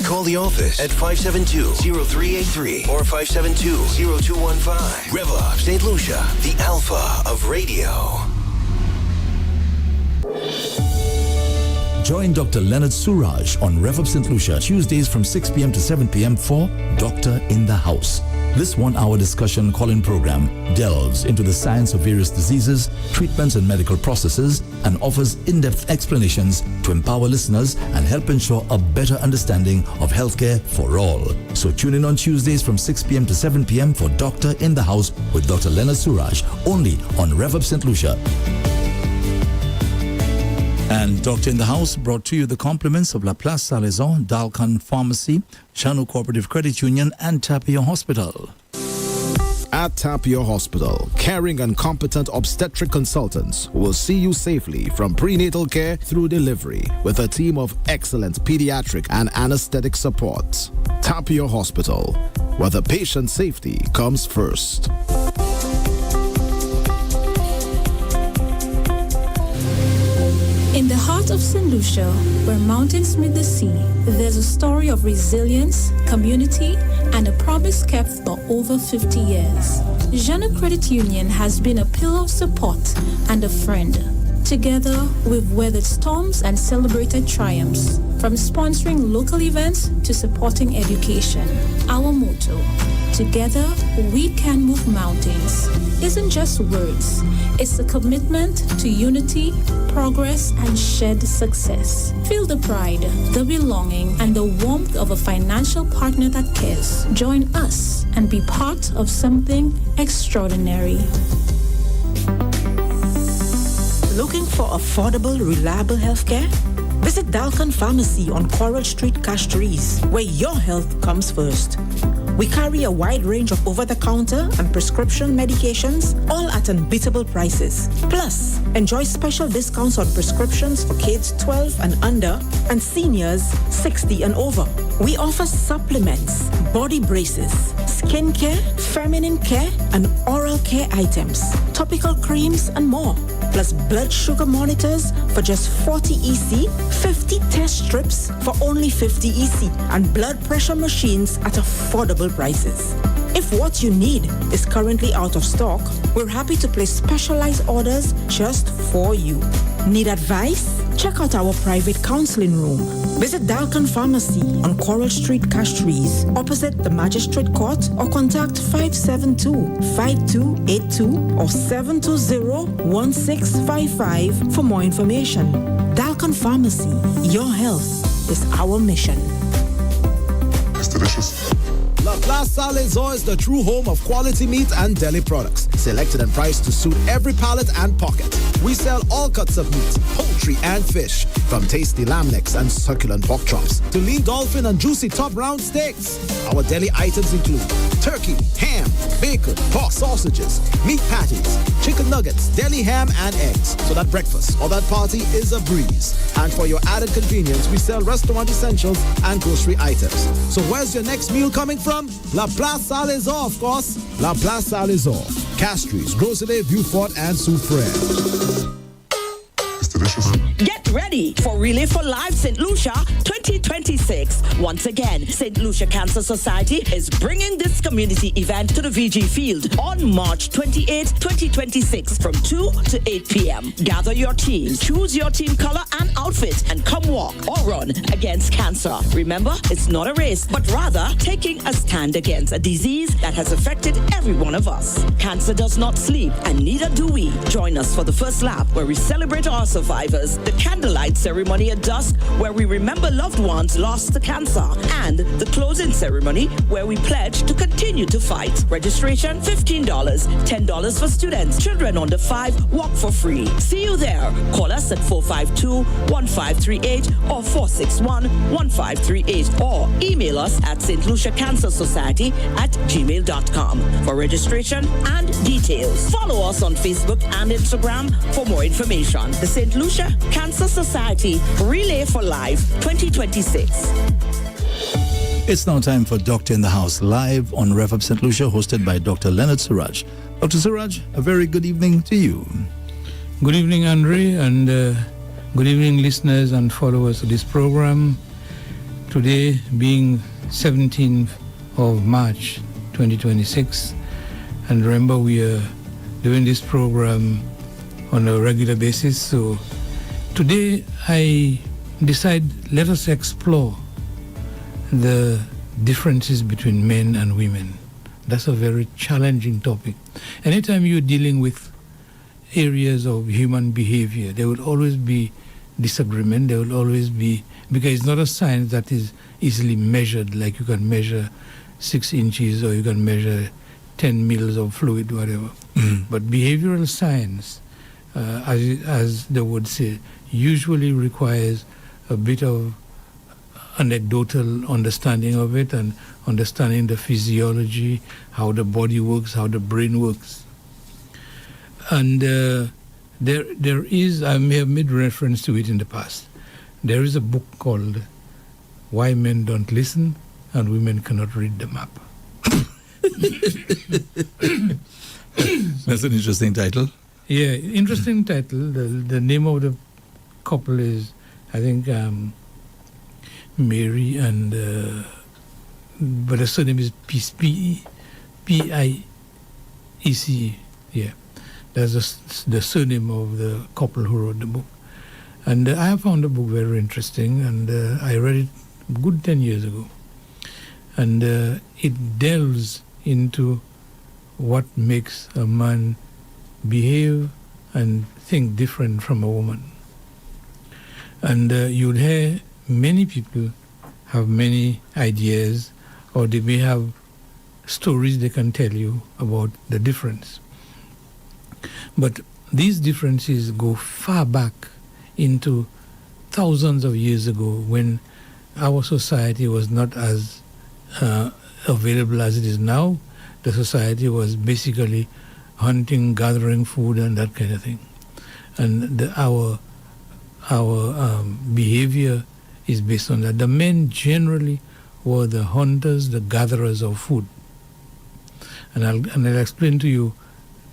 Call the office at 572-0383 or 572-0215. REV-UP St. Lucia, the alpha of radio. Join Dr. Leonard Surage on REV-UP St. Lucia Tuesdays from 6 p.m. to 7 p.m. for Doctor in the House. This 1-hour discussion call-in program delves into the science of various diseases, treatments and medical processes, and offers in-depth explanations to empower listeners and help ensure a better understanding of healthcare for all. So tune in on Tuesdays from 6 p.m. to 7 p.m. for Doctor in the House with Dr. Leonard Surage, only on REV-UP St. Lucia. And Doctor in the House brought to you the compliments of La Place Salaison, Dalcan Pharmacy, Shanu Cooperative Credit Union, and Tapia Hospital. At Tapia Hospital, caring and competent obstetric consultants will see you safely from prenatal care through delivery with a team of excellent pediatric and anesthetic support. Tapia Hospital, where the patient safety comes first. In the heart of St. Lucia, where mountains meet the sea, there's a story of resilience, community, and a promise kept for over 50 years. Jana Credit Union has been a pillar of support and a friend. Together, we've weathered storms and celebrated triumphs, from sponsoring local events to supporting education. Our motto, together we can move mountains, isn't just words. It's a commitment to unity, progress, and shared success. Feel the pride, the belonging, and the warmth of a financial partner that cares. Join us and be part of something extraordinary. Looking for affordable, reliable healthcare? Visit Dalcan Pharmacy on Coral Street, Castries, where your health comes first. We carry a wide range of over-the-counter and prescription medications, all at unbeatable prices. Plus, enjoy special discounts on prescriptions for kids 12 and under and seniors 60 and over. We offer supplements, body braces, skin care, feminine care, and oral care items, topical creams, and more. Plus blood sugar monitors for just 40 EC, 50 test strips for only 50 EC, and blood pressure machines at affordable prices. If what you need is currently out of stock, we're happy to place specialized orders just for you. Need advice? Check out our private counseling room. Visit Dalcan Pharmacy on Coral Street, Castries, opposite the Magistrate Court, or contact 572-5282 or 720-1655 for more information. Dalcan Pharmacy, your health is our mission. It's delicious. La Place Salaison is the true home of quality meat and deli products, selected and priced to suit every palate and pocket. We sell all cuts of meat, poultry and fish, from tasty lamb necks and succulent pork chops to lean dolphin and juicy top round steaks. Our deli items include turkey, ham, bacon, pork sausages, meat patties, chicken nuggets, deli ham and eggs, so that breakfast or that party is a breeze. And for your added convenience, we sell restaurant essentials and grocery items. So where's your next meal coming from? La Place Salaison, of course. La Place Salaison, Castries, Groselet, Beaufort, and Soufrière. It's delicious. Get ready for Relay for Life St. Lucia 2026. Once again, St. Lucia Cancer Society is bringing this community event to the VG Field on March 28, 2026 from 2 to 8 p.m. Gather your teams, choose your team color and outfit, and come walk or run against cancer. Remember, it's not a race, but rather taking a stand against a disease that has affected every one of us. Cancer does not sleep, and neither do we. Join us for the first lap, where we celebrate our survivors, the candlelight ceremony at dusk, where we remember loved ones lost to cancer, and the closing ceremony, where we pledge to continue to fight. Registration $15, $10 for students. Children under 5 walk for free. See you there. Call us at 452-1538 or 461-1538, or email us at stluciacancersociety@gmail.com for registration and details. Follow us on Facebook and Instagram for more information. The St. Lucia Cancer Society Relay for Life 2026. It's now time for Doctor in the House, live on REV-UP St. Lucia, hosted by Dr. Leonard Surage. Dr. Surage, a very good evening to you. Good evening, Andre, and good evening, listeners and followers of this program. Today being 17th of March 2026, and remember we are doing this program on a regular basis. So today I decide let us explore the differences between men and women. That's a very challenging topic. Anytime you're dealing with areas of human behavior, there will always be disagreement, there will always be, because it's not a science that is easily measured, like you can measure 6 inches or you can measure 10 mils of fluid, whatever. But behavioral science, as they would say, usually requires a bit of anecdotal understanding of it and understanding the physiology, how the body works, how the brain works. And there is, I may have made reference to it in the past, there is a book called Why Men Don't Listen and Women Cannot Read the Map. That's an interesting title. Yeah, interesting title. The name of the couple is, I think, Mary and, but the surname is P-I-E-C. Yeah, that's the surname of the couple who wrote the book. And I found the book very interesting, and I read it a good 10 years ago. And it delves into what makes a man behave and think different from a woman. And you'll hear many people have many ideas, or they may have stories they can tell you about the difference. But these differences go far back into thousands of years ago, when our society was not as available as it is now. The society was basically hunting, gathering food, and that kind of thing. And our behavior is based on that. The men generally were the hunters, the gatherers of food. And I'll explain to you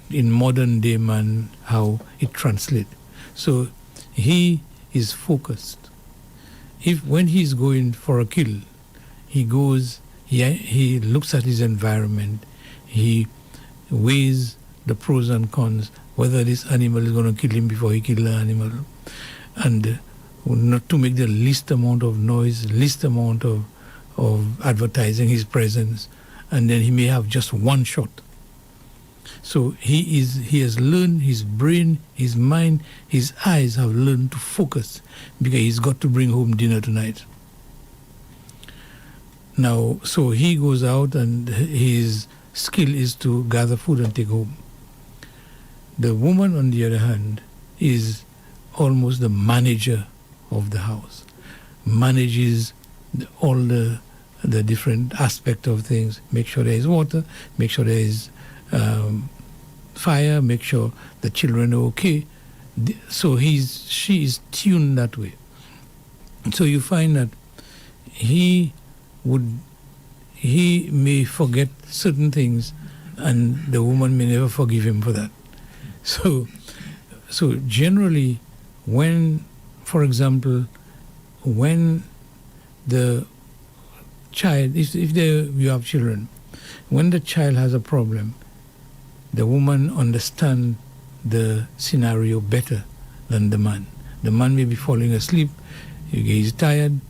in modern day man how it translates. So he is focused. When he's going for a kill, he goes, he looks at his environment, he weighs the pros and cons, whether this animal is going to kill him before he kills the animal, and not to make the least amount of noise, least amount of advertising his presence, and then he may have just one shot. So he has learned, his brain, his mind, his eyes have learned to focus, because he's got to bring home dinner tonight. Now, so he goes out and his skill is to gather food and take home. The woman, on the other hand, is almost the manager of the house, manages all the different aspects of things, make sure there is water, make sure there is fire, make sure the children are okay. So she is tuned that way. So you find that he may forget certain things, and the woman may never forgive him for that. So generally, when, for example, when the child, if you have children, when the child has a problem, the woman understands the scenario better than the man. The man may be falling asleep, he's tired.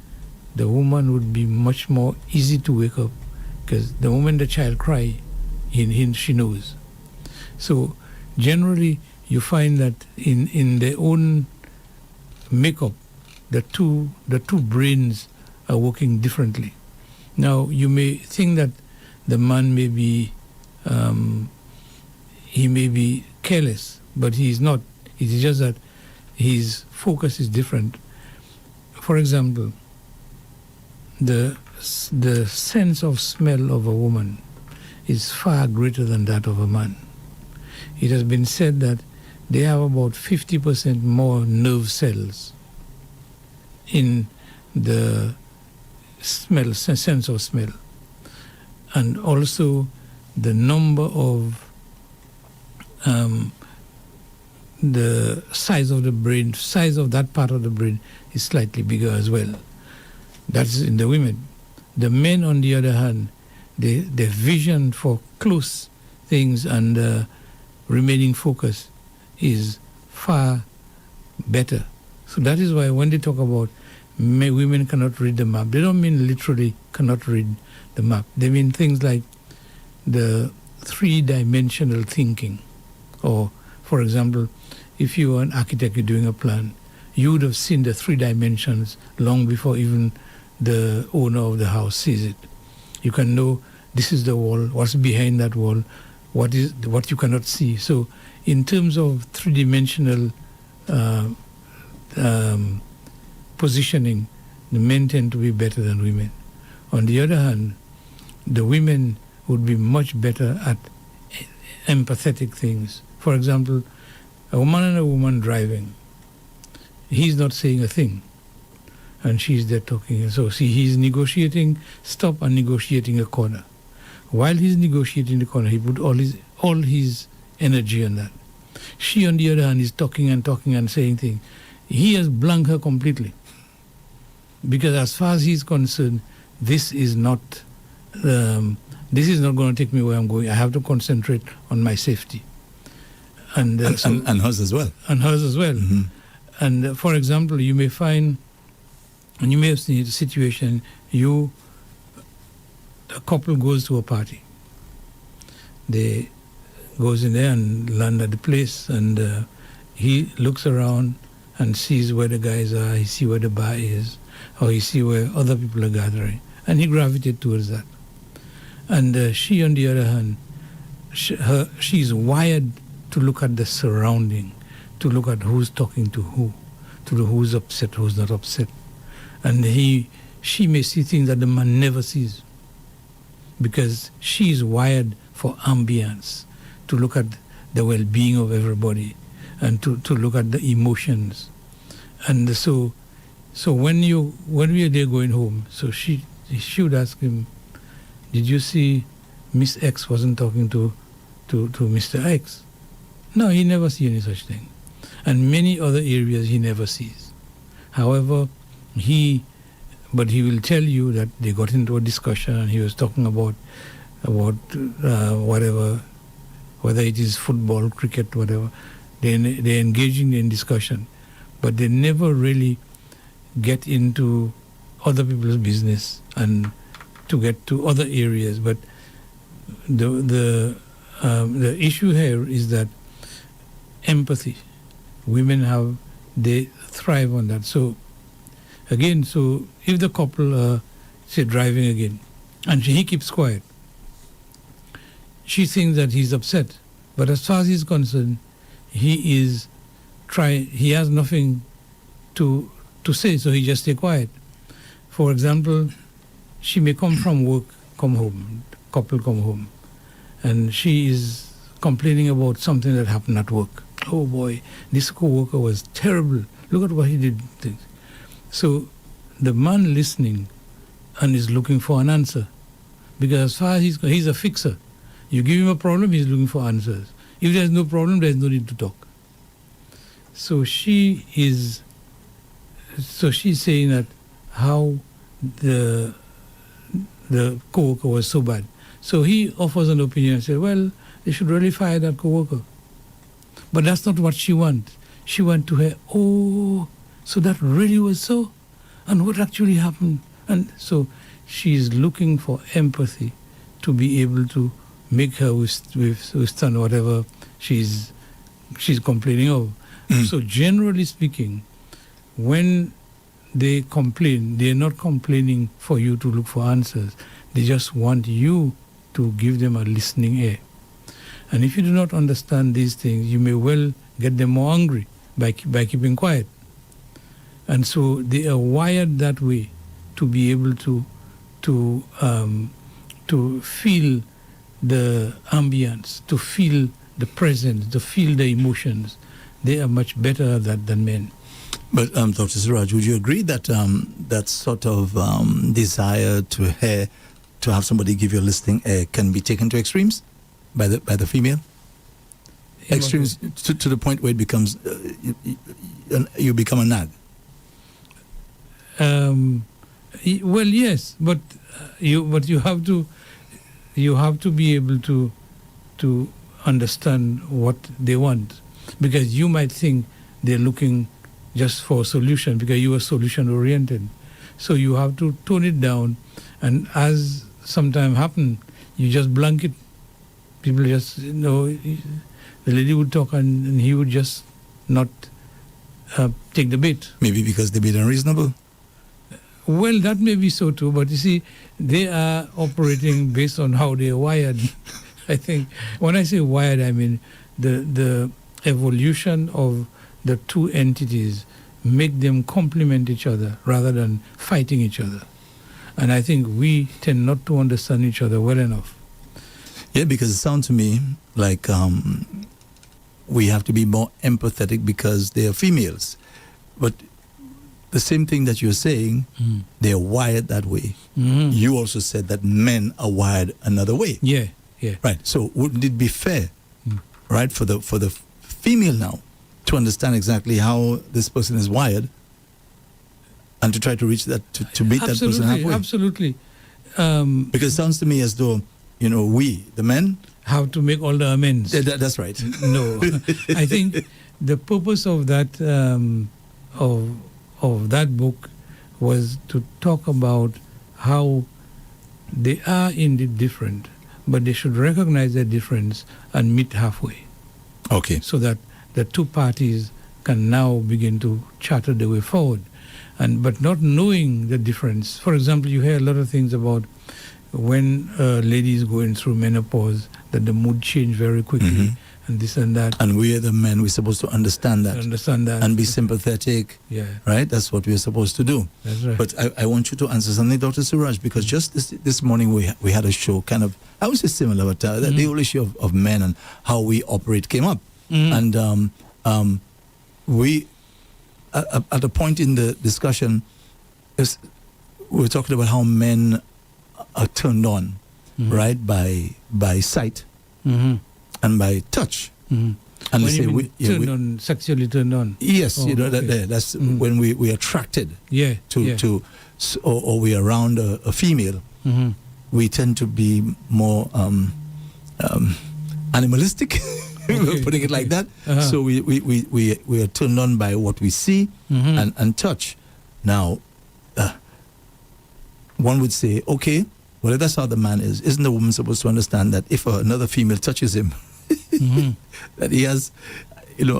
The woman would be much more easy to wake up, because the moment the child cries, she knows. So generally, you find that in their own makeup, the two brains are working differently. Now, you may think that the man may be he may be careless, but he is not. It is just that his focus is different. For example, the sense of smell of a woman is far greater than that of a man. It has been said that they have about 50% more nerve cells in the sense of smell. And also the number of the size of the brain, size of that part of the brain is slightly bigger as well. That's in the women. The men, on the other hand, the vision for close things and remaining focused is far better. So that is why when they talk about women cannot read the map, they don't mean literally cannot read the map. They mean things like the three-dimensional thinking. Or, for example, if you are an architect, you're doing a plan, you would have seen the 3 dimensions long before even the owner of the house sees it. You can know this is the wall, what's behind that wall, what you cannot see. So in terms of three-dimensional positioning, the men tend to be better than women. On the other hand, the women would be much better at empathetic things. For example, a man and a woman driving, he's not saying a thing, and she's there talking. So see, he's negotiating stop and negotiating a corner. While he's negotiating the corner, he put all his energy on that. She, on the other hand, is talking and saying things. He has blanked her completely, because as far as he's concerned, this is not going to take me where I'm going. I have to concentrate on my safety. And hers as well. And hers as well. Mm-hmm. And for example, you may find, and you may have seen a situation, a couple goes to a party. They goes in there and land at the place, and he looks around and sees where the guys are, he sees where the bar is, or he sees where other people are gathering, and he gravitates towards that. And she, on the other hand, she's wired to look at the surrounding, to look at who's talking to who, to know who's upset, who's not upset. And she may see things that the man never sees, because she is wired for ambience, to look at the well-being of everybody, and to look at the emotions. And so when we are there going home, so she would ask him, did you see Miss X wasn't talking to Mr. X? No, he never sees any such thing. And many other areas he never sees. However, he will tell you that they got into a discussion and he was talking about whatever, whether it is football, cricket, whatever. They're engaging in discussion, but they never really get into other people's business and to get to other areas. But the issue here is that empathy, women they thrive on that. So again, if the couple say driving again, and he keeps quiet, she thinks that he's upset, but as far as he's concerned, he has nothing to say, so he just stay quiet. For example, she may come from work, come home, and she is complaining about something that happened at work. Oh boy, this co-worker was terrible. Look at what he did. So the man listening and is looking for an answer, because as far as he's a fixer. You give him a problem, he's looking for answers. If there's no problem, there's no need to talk. So she's saying that how the co-worker was so bad. So he offers an opinion and says, well, they should really fire that co-worker. But that's not what she wants. She wants to hear, oh, so that really was so? And what actually happened? And so she's looking for empathy to be able to make her withstand whatever she's complaining of. So generally speaking, when they complain, they're not complaining for you to look for answers. They just want you to give them a listening ear. And if you do not understand these things, you may well get them more angry by keeping quiet. And so they are wired that way to be able to feel the ambience, to feel the presence, to feel the emotions. They are much better at that than men. But Dr. Surage, would you agree that that sort of desire to have somebody give you a listening can be taken to extremes by the female? Extremes to the point where it becomes you become a nag. Well, yes, but you have to be able to understand what they want, because you might think they're looking just for a solution because you are solution oriented. So you have to tone it down, and as sometimes happen, you just blanket. People just, the lady would talk and he would just not take the bait. Maybe because they're being unreasonable. Well, that may be so too, but you see, they are operating based on how they are wired. I think when I say wired, I mean the evolution of the two entities make them complement each other rather than fighting each other. And I think we tend not to understand each other well enough. Yeah, because it sounds to me like we have to be more empathetic because they are females. But the same thing that you're saying, they're wired that way. Mm-hmm. You also said that men are wired another way. Yeah. Right. So wouldn't it be fair, right, for the female now to understand exactly how this person is wired and to try to reach that, to meet that person halfway? Absolutely. Because it sounds to me as though, we, the men, have to make all the amends. That's right. No. I think the purpose of that of that book was to talk about how they are indeed different, but they should recognize their difference and meet halfway. Okay. So that the two parties can now begin to charter the way forward. But not knowing the difference. For example, you hear a lot of things about when a lady is going through menopause, that the mood change very quickly, and this and that. And we are the men, we're supposed to understand that. And be sympathetic. Yeah. Right? That's what we're supposed to do. That's right. But I want you to answer something, Dr. Surage, because just this morning we had a show kind of, I would say similar, but the whole issue of men and how we operate came up. And we, at a point in the discussion, we were talking about how men are turned on, right, by sight and by touch. And when they say sexually turned on. Yes, okay. that's when we are attracted to or we are around a female. We tend to be more animalistic. Putting it like that. So we are turned on by what we see and touch. Now, one would say, okay, well, if that's how the man is, isn't the woman supposed to understand that if another female touches him, that he has,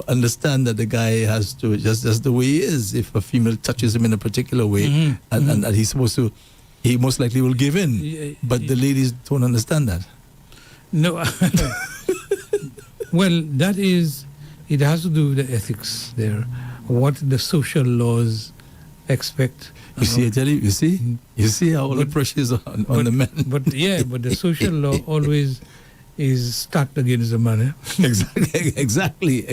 understand that the guy has to, just the way he is, if a female touches him in a particular way, and that he's supposed to, he most likely will give in. But the ladies don't understand that. No. Well, it has to do with the ethics there, what the social laws expect. You see, I tell you, you see how all the pressure is on the men. But the social law always is stacked against the man. Exactly.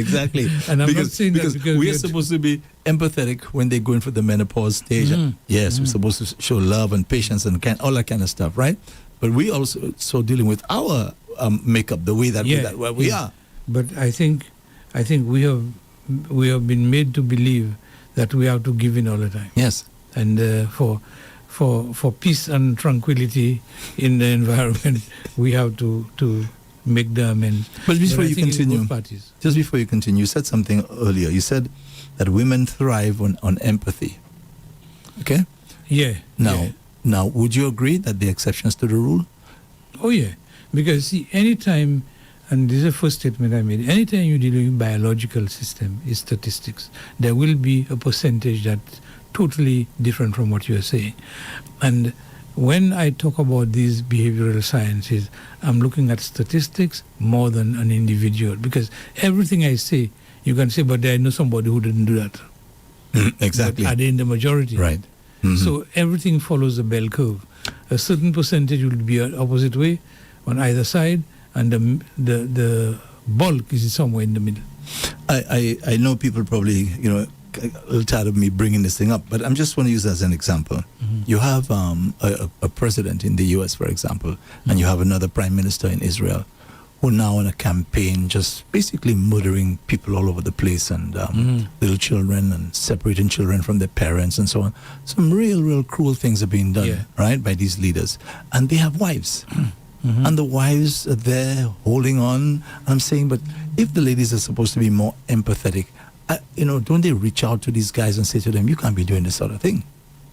And I'm not saying that because we are supposed to be empathetic when they're going for the menopause stage. Yes, we're supposed to show love and patience and all that kind of stuff, right? But we also dealing with our makeup, the way that we are. But I think we have been made to believe that we have to give in all the time. Yes. And for peace and tranquility in the environment, we have to make the amends. But before you continue, you said something earlier. You said that women thrive on empathy. Okay? Yeah. Now, would you agree that the exceptions to the rule? Oh, yeah. Because, see, anytime, and this is the first statement I made, anytime you deal with biological system, is statistics. There will be a percentage that's totally different from what you're saying. And when I talk about these behavioral sciences, I'm looking at statistics more than an individual. Because everything I say, you can say, but I know somebody who didn't do that. Exactly. But are they in the majority? Right. So everything follows the bell curve. A certain percentage will be an opposite way on either side, and the bulk is somewhere in the middle. I know people probably, a little tired of me bringing this thing up, but I'm just want to use it as an example. You have a president in the U.S., for example, and you have another prime minister in Israel who are now on a campaign just basically murdering people all over the place and little children and separating children from their parents and so on. Some real cruel things are being done, right, by these leaders. And they have wives. And the wives are there holding on. I'm saying, but if the ladies are supposed to be more empathetic, don't they reach out to these guys and say to them, you can't be doing this sort of thing?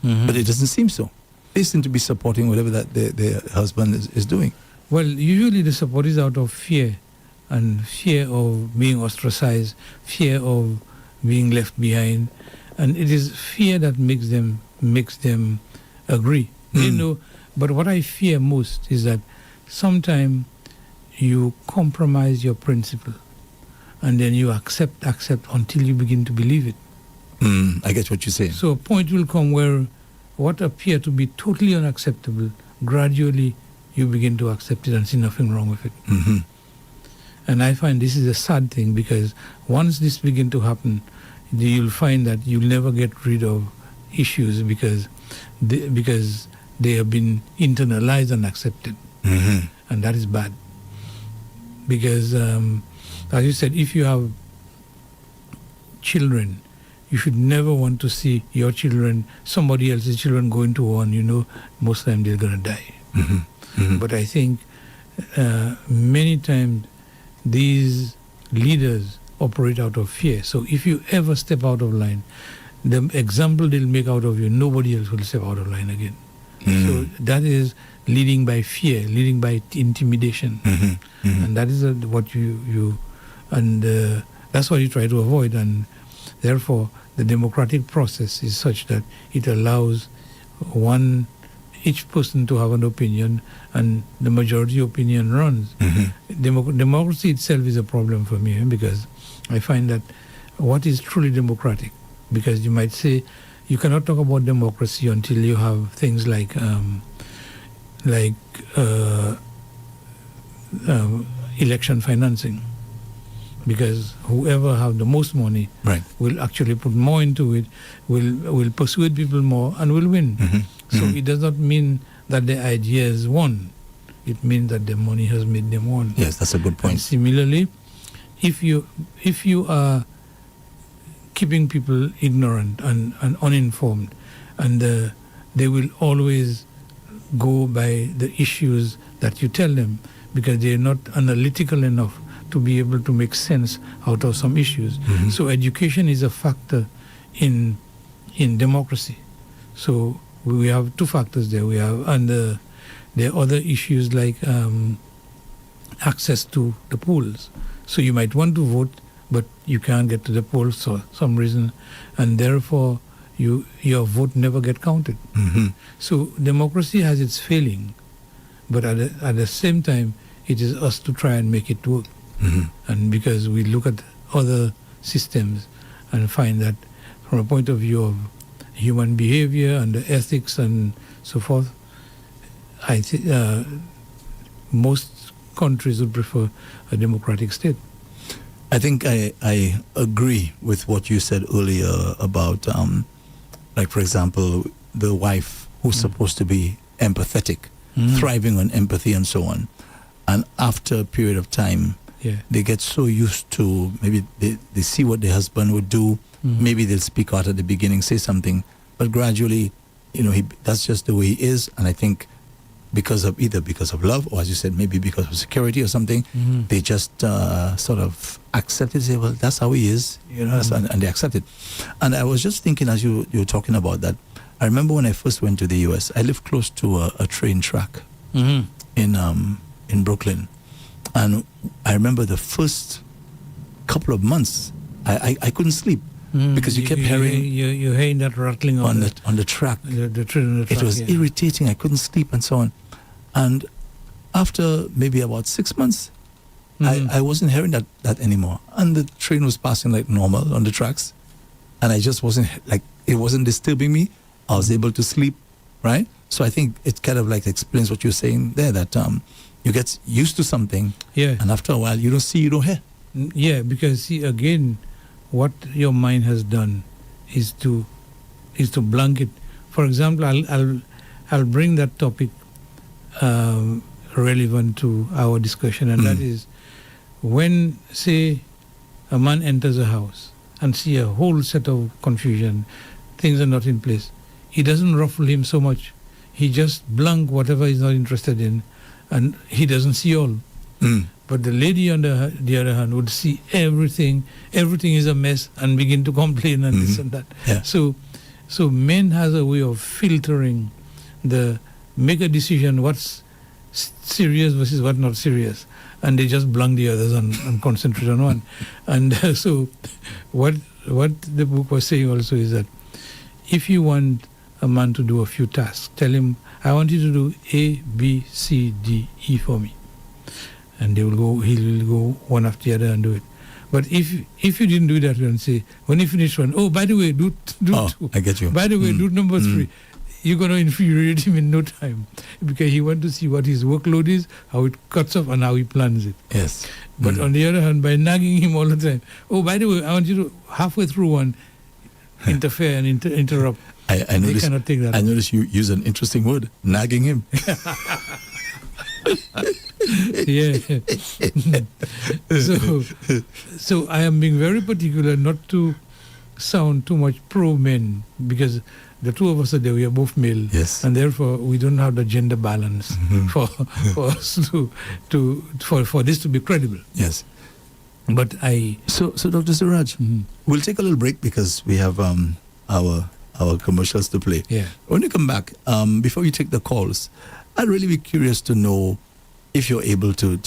But it doesn't seem so. They seem to be supporting whatever that their husband is doing. Well, usually the support is out of fear, and fear of being ostracized, fear of being left behind, and it is fear that makes them agree. But what I fear most is that sometimes you compromise your principle, and then you accept until you begin to believe it. I get what you're saying. So a point will come where what appear to be totally unacceptable, gradually you begin to accept it and see nothing wrong with it. And I find this is a sad thing, because once this begin to happen, you'll find that you'll never get rid of issues because they have been internalized and accepted. And that is bad. Because, as you said, if you have children, you should never want to see your children, somebody else's children going to war, and most of the time they're going to die. But I think many times these leaders operate out of fear. So if you ever step out of line, the example they'll make out of you, nobody else will step out of line again. So that is leading by fear, leading by intimidation. And that is what that's what you try to avoid. And therefore, the democratic process is such that it allows each person to have an opinion, and the majority opinion runs. Democracy itself is a problem for me, because I find that what is truly democratic, because you might say you cannot talk about democracy until you have things like election financing, because whoever have the most money will actually put more into it, will persuade people more, and will win. So it does not mean that the idea is won. It means that the money has made them won. Yes, that's a good point. And similarly, if you are keeping people ignorant and uninformed, and they will always go by the issues that you tell them, because they're not analytical enough to be able to make sense out of some issues. So education is a factor in democracy. So we have two factors there. We have, and there are other issues like access to the polls. So you might want to vote, but you can't get to the polls for some reason, and therefore your vote never get counted. So democracy has its failing, but at the same time, it is us to try and make it work. And because we look at other systems and find that from a point of view of human behavior and the ethics and so forth, I think most countries would prefer a democratic state. I think I agree with what you said earlier about, like, for example, the wife who's supposed to be empathetic, thriving on empathy and so on. And after a period of time, they get so used to, maybe they see what their husband would do. Maybe they'll speak out at the beginning, say something, but gradually, that's just the way he is. And I think because of love, or as you said, maybe because of security or something, they just sort of accept it, say, well, that's how he is, and they accept it. And I was just thinking, as you were talking about that, I remember when I first went to the US, I lived close to a train track in Brooklyn. And I remember the first couple of months, I couldn't sleep because you kept hearing... You're hearing that rattling on the track. The train on the track. It was irritating. I couldn't sleep and so on. And after maybe about 6 months, I wasn't hearing that anymore. And the train was passing like normal on the tracks. And I just wasn't, it wasn't disturbing me. I was able to sleep, right? So I think it kind of explains what you're saying there, that you get used to something, and after a while you don't see, you don't hear. Yeah, because see, again, what your mind has done is to blanket. For example, I'll bring that topic relevant to our discussion, and that is when, say, a man enters a house and see a whole set of confusion, things are not in place, he doesn't ruffle him so much. He just blank whatever he's not interested in, and he doesn't see all. But the lady on the other hand would see everything is a mess, and begin to complain and this and that. Yeah. So men has a way of filtering make a decision what's serious versus what not serious, and they just blank the others and concentrate on one. And so what the book was saying also is that if you want a man to do a few tasks, tell him, I want you to do A, B, C, D, E for me. And he will go one after the other and do it. But if you didn't do that, and say, when you finish one, oh, by the way, do two. I get you. By the way, do number 3. You're going to infuriate him in no time, because he wants to see what his workload is, how it cuts off, and how he plans it. Yes. But on the other hand, by nagging him all the time, oh, by the way, I want you to, halfway through one, interfere and interrupt. I noticed, they cannot take that. I noticed you use an interesting word, nagging him. Yeah. So I am being very particular not to sound too much pro men, because the two of us are there, we are both male. Yes. And therefore we don't have the gender balance for us for this to be credible. Yes. But So Dr. Surage, we'll take a little break because we have our commercials to play. Yeah. When you come back, before you take the calls, I'd really be curious to know if you're able to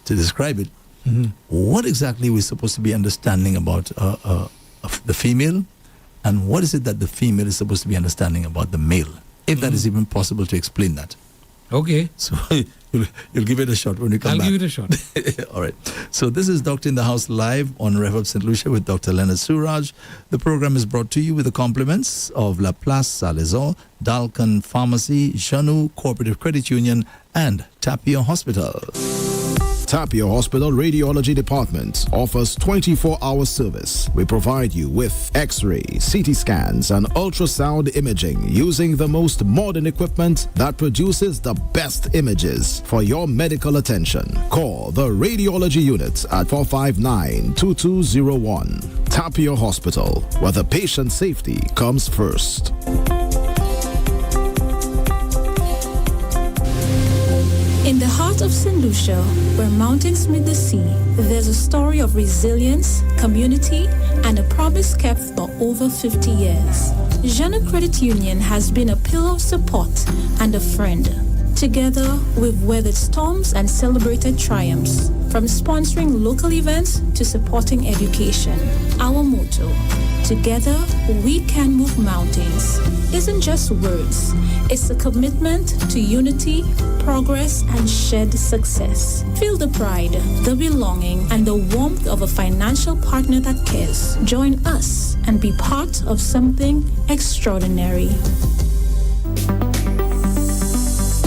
describe it. What exactly we're supposed to be understanding about the female, and what is it that the female is supposed to be understanding about the male, if that is even possible to explain that. Okay. So you'll give it a shot when you come back. I'll give it a shot. All right. So this is Doctor in the House live on REV-UP St. Lucia with Dr. Leonard Surage. The program is brought to you with the compliments of La Place Salazar, Dalkan Pharmacy, Janu Cooperative Credit Union, and Tapia Hospital. Tapia Hospital Radiology Department offers 24-hour service. We provide you with X-ray, CT scans, and ultrasound imaging using the most modern equipment that produces the best images for your medical attention. Call the Radiology Unit at 459-2201. Tapia Hospital, where the patient safety comes first. In the heart of St. Lucia, where mountains meet the sea, there's a story of resilience, community, and a promise kept for over 50 years. Jana Credit Union has been a pillar of support and a friend. Together, we've weathered storms and celebrated triumphs, from sponsoring local events to supporting education. Our motto, together we can move mountains, isn't just words. It's a commitment to unity, progress, and shared success. Feel the pride, the belonging, and the warmth of a financial partner that cares. Join us and be part of something extraordinary.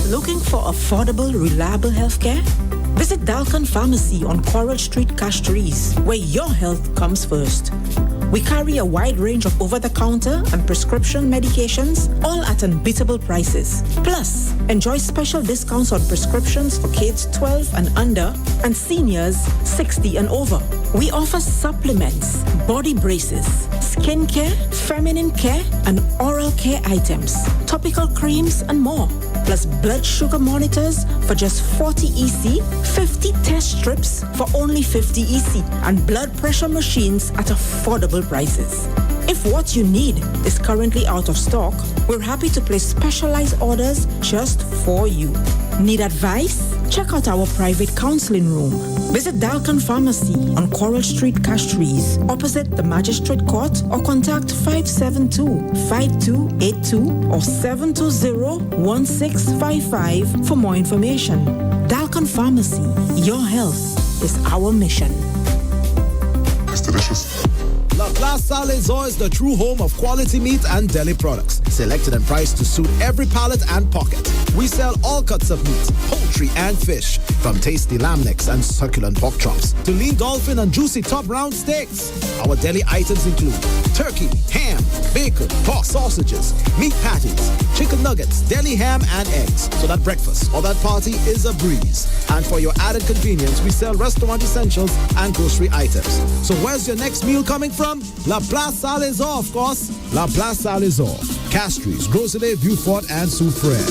Looking for affordable, reliable healthcare? Visit Dalkan Pharmacy on Coral Street, Castries, where your health comes first. We carry a wide range of over-the-counter and prescription medications, all at unbeatable prices. Plus, enjoy special discounts on prescriptions for kids 12 and under and seniors 60 and over. We offer supplements, body braces, skin care, feminine care, and oral care items, topical creams, and more. Plus blood sugar monitors for just 40 EC, 50 test strips for only 50 EC, and blood pressure machines at affordable prices. If what you need is currently out of stock, we're happy to place specialized orders just for you. Need advice? Check out our private counseling room. Visit Dalkan Pharmacy on Coral Street, Castries, opposite the Magistrate Court, or contact 572-5282 or 720-1655 for more information. Dalkan Pharmacy, your health is our mission. It's delicious. La Plaza Salazar is the true home of quality meat and deli products, selected and priced to suit every palate and pocket. We sell all cuts of meat, poultry and fish, from tasty lamb necks and succulent pork chops to lean dolphin and juicy top round steaks. Our deli items include turkey, ham, bacon, pork sausages, meat patties, chicken nuggets, deli ham and eggs, so that breakfast or that party is a breeze. And for your added convenience, we sell restaurant essentials and grocery items. So where's your next meal coming from? La Place Salazar, of course. La Place Salazar, Castries, Groselet, Beaufort, and Soufrière.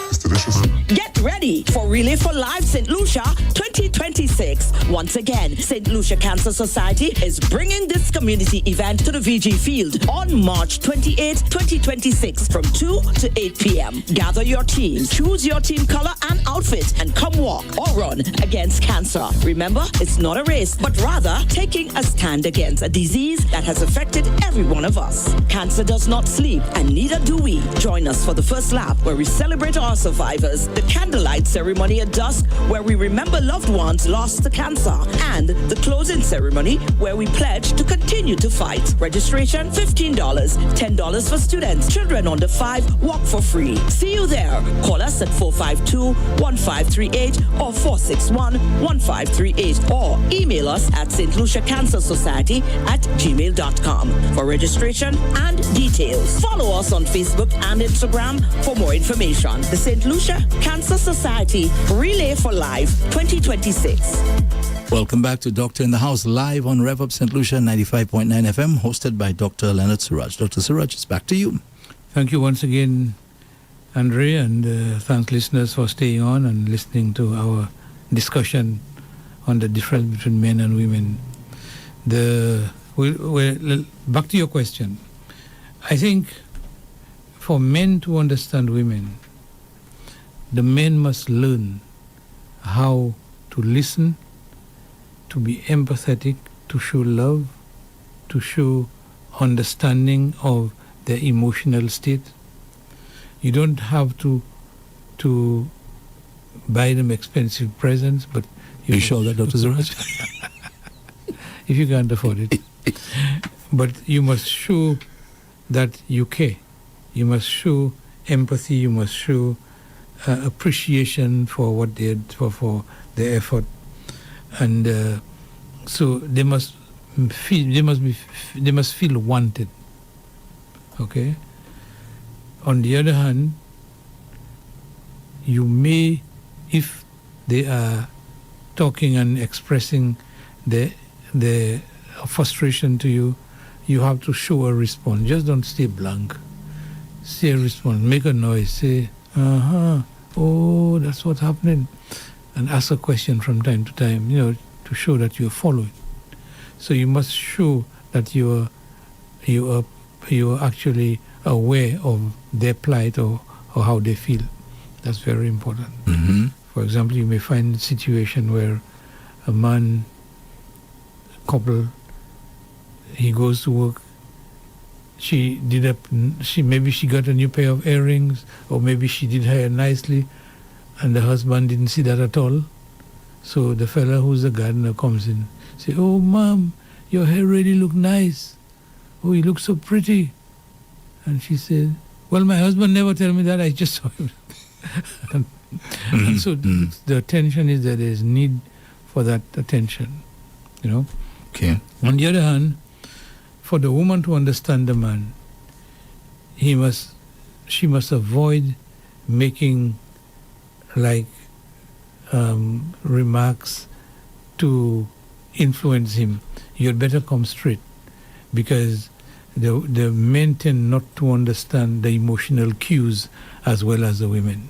It's delicious. Get ready for Relay for Life St. Lucia 2026. Once again, St. Lucia Cancer Society is bringing this community event to the VG Field on March 28, 2026 from 2 to 8 p.m. Gather your teams, choose your team color and outfit, and come walk or run against cancer. Remember, it's not a race, but rather taking a stand against a disease that has affected every one of us. Cancer does not sleep, and neither do we. Join us for the first lap where we celebrate our survivors, the candlelight ceremony at dusk where we remember loved ones lost to cancer, and the closing ceremony where we pledge to continue to fight. Registration $15, $10 for students. Children under 5 walk for free. See you there. Call us at 452-1538 or 461-1538 or email us at stluciacancersociety@gmail.com for registration and details. Follow us on Facebook and Instagram for more information. The St. Lucia Cancer Society Relay for Life 2026. Welcome back to Doctor in the House, live on REV-UP St. Lucia 95.9 FM, hosted by Dr. Leonard Surage. Dr. Surage, it's back to you. Thank you once again, Andre, and thanks listeners for staying on and listening to our discussion on the difference between men and women. Back to your question. I think for men to understand women, the men must learn how to listen, to be empathetic, to show love, to show understanding of their emotional state. You don't have to buy them expensive presents, but you sure that, Dr. Surage? If you can't afford it. But you must show that you care. You must show empathy. You must show appreciation for what they for their effort, and so they must feel wanted. Okay. On the other hand, you may, if they are talking and expressing their frustration to you, you have to show a response. Just don't stay blank. Say a response. Make a noise. Say, oh, that's what's happening. And ask a question from time to time, to show that you're following. So you must show that you are actually aware of their plight or how they feel. That's very important. Mm-hmm. For example, you may find a situation where a couple, he goes to work, maybe she got a new pair of earrings, or maybe she did hair nicely, and the husband didn't see that at all. So the fella who's the gardener comes in, say, "Oh, Mom, your hair really look nice. Oh, you look so pretty." And she said, "Well, my husband never tell me that. I just saw him." And so the attention is that there is need for that attention, Okay. On the other hand, for the woman to understand the man, she must avoid making remarks to influence him. You'd better come straight, because the men tend not to understand the emotional cues as well as the women.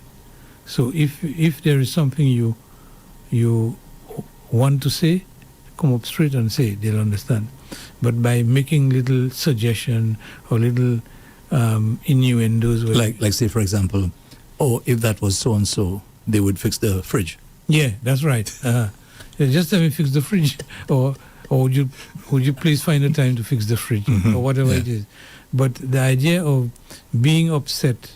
So if there is something you want to say, come up straight and say, they'll understand. But by making little suggestion or little innuendos, like say, for example, if that was so and so, they would fix the fridge. Yeah, that's right. Just let me fix the fridge, or would you please find a time to fix the fridge, or whatever it is. But the idea of being upset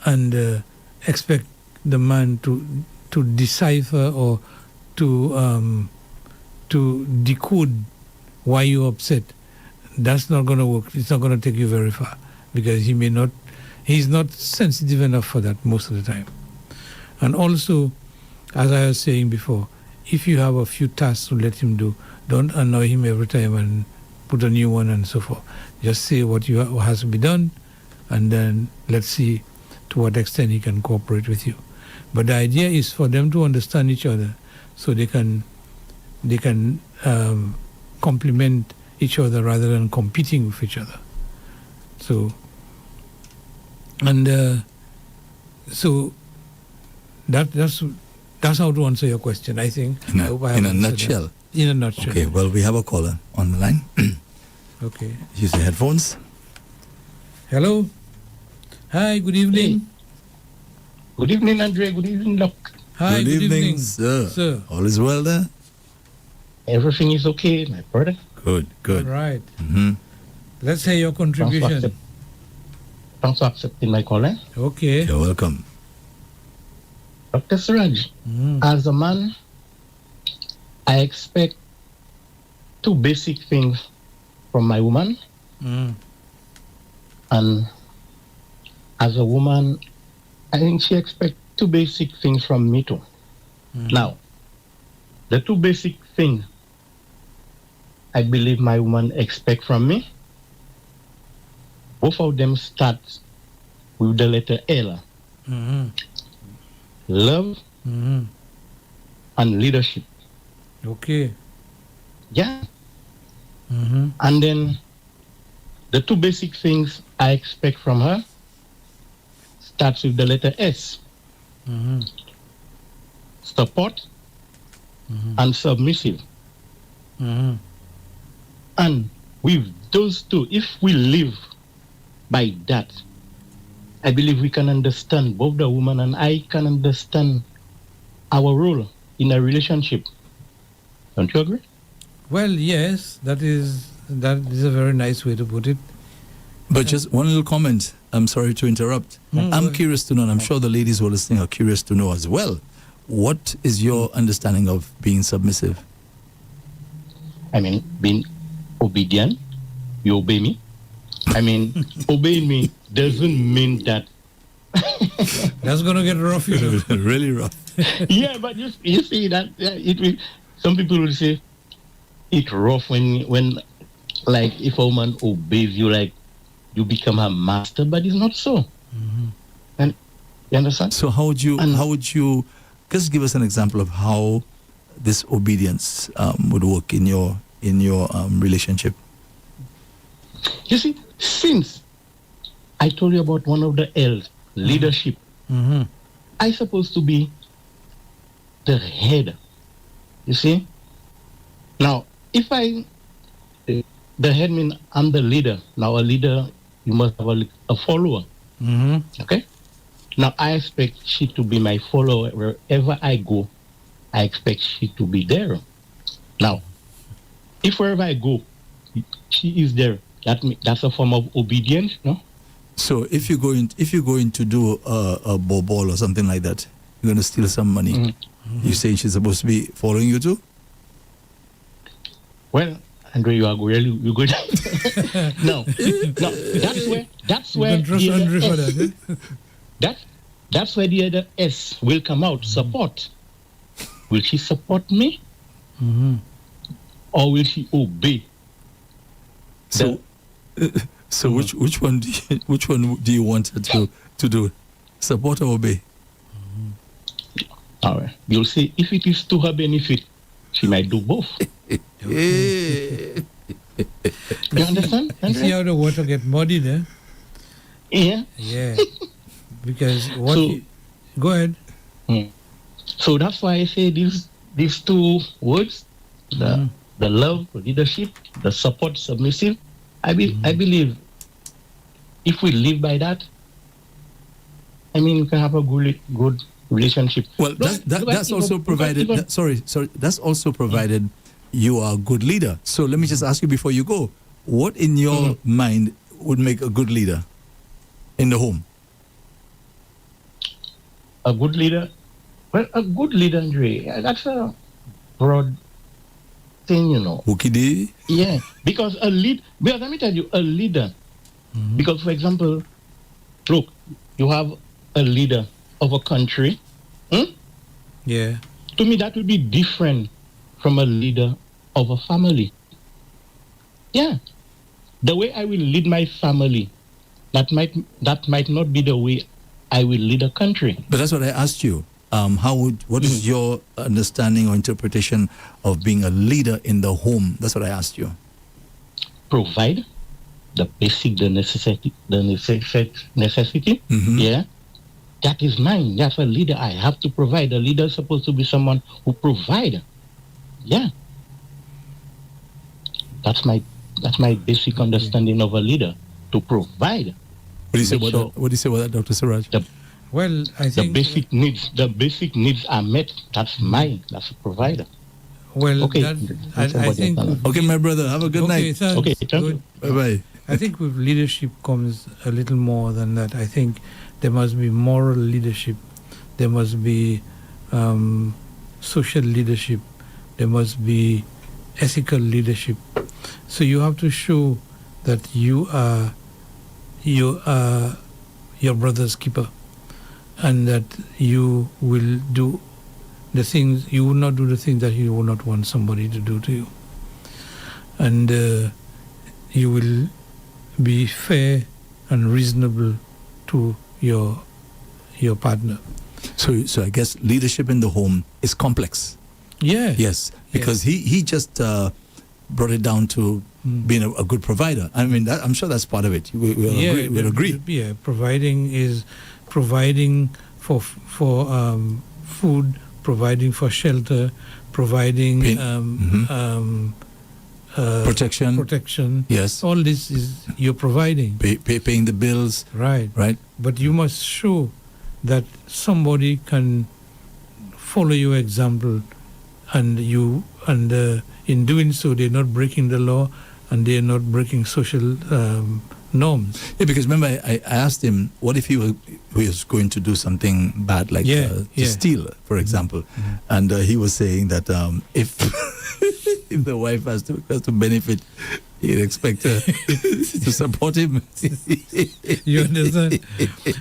and expect the man to decipher or to decode why you're upset. That's not going to work. It's not going to take you very far because he's not sensitive enough for that most of the time. And also, as I was saying before, if you have a few tasks to let him do, don't annoy him every time and put a new one and so forth. Just say what has to be done, and then let's see to what extent he can cooperate with you. But the idea is for them to understand each other so they can complement each other rather than competing with each other. So that's how to answer your question, I think. In a nutshell. In a nutshell. Okay, well, we have a caller on the line. Okay. Use the headphones. Hello. Hi, good evening. Hey. Good evening, Andre. Good evening, Doc. Hi, good evening, sir. All is well there? Everything is okay, my brother. Good. All right. Mm-hmm. Let's hear your contribution. Thanks for accepting my call. Okay. You're welcome. Dr. Surage, as a man, I expect two basic things from my woman. And as a woman, I think she expects two basic things from me too. Now, the two basic things I believe my woman expects from me, both of them start with the letter L. Love and leadership. Okay. Yeah. And then the two basic things I expect from her starts with the letter S. Support and submissive. And with those two, if we live by that, I believe we can understand, both the woman and I can understand our role in a relationship. Don't you agree? Well, yes, that is a very nice way to put it. But just one little comment. I'm sorry to interrupt. I'm curious to know, and I'm sure the ladies who are listening are curious to know as well. What is your understanding of being submissive? I mean, being obedient. You obey me. I mean, obeying me doesn't mean that. That's gonna get rough, you know. Really rough. Yeah, but you see that it will. Some people will say it's rough when like if a woman obeys you, like you become her master, but it's not so. And you understand? So how would you just give us an example of how this obedience would work in your relationship? You see, since I told you about one of the L's, leadership, I'm supposed to be the head. You see? Now, if the head means I'm the leader. Now, a leader, you must have a follower. Okay? Now, I expect she to be my follower wherever I go. I expect she to be there. Now, if wherever I go, she is there, that's a form of obedience, no? So if you're going to do a ball or something like that, you're going to steal some money. You saying she's supposed to be following you too? Well, Andre, you are really good. No, that's where the other that's where the other S will come out. Support. Will she support me, or will she obey? So which one do you want her to do? Support or obey? All right. You'll see, if it is to her benefit, she might do both. You understand? You see how the water get muddy there? Yeah. Yeah. Because go ahead. So that's why I say these two words, the love, leadership, the support, submissive. I believe if we live by that, I mean, we can have a good relationship. Well, that's also provided. That's also provided you are a good leader. So let me just ask you before you go, what in your mind would make a good leader in the home? A good leader? Well, a good leader, Andre, that's a broad thing, you know. Ukidi? Yeah, because because let me tell you, a leader, because for example, look, you have a leader of a country. Yeah. To me, that would be different from a leader of a family. Yeah. The way I will lead my family, that might not be the way I will lead a country. But that's what I asked you. What is your understanding or interpretation of being a leader in the home? That's what I asked you. Provide the necessity. Yeah. That is mine. That's a leader. I have to provide. A leader is supposed to be someone who provides. Yeah. That's my basic understanding of a leader, to provide. What do you say about that, Dr. Surage? I think the basic needs are met. That's mine. That's a provider. Well, okay. I think. Okay, my brother. Have a good night. Thanks. Okay, thank you. Bye-bye. I think with leadership comes a little more than that. I think there must be moral leadership. There must be social leadership. There must be ethical leadership. So you have to show that you are your brother's keeper, and that you will do the things, you will not do the things that you will not want somebody to do to you. And you will be fair and reasonable to your partner. So I guess leadership in the home is complex. Yeah. Yes, because he just brought it down to being a good provider. I mean, I'm sure that's part of it. We'll agree. Yeah, providing is providing for food, providing for shelter, providing protection. Yes. All this is you're providing. Paying the bills. Right. But you must show that somebody can follow your example, and in doing so, they're not breaking the law and they're not breaking social norms. Yeah, because remember, I asked him, what if he was going to do something bad, like to steal, for example? And he was saying that if if the wife has to benefit, he'd expect her to support him. You understand?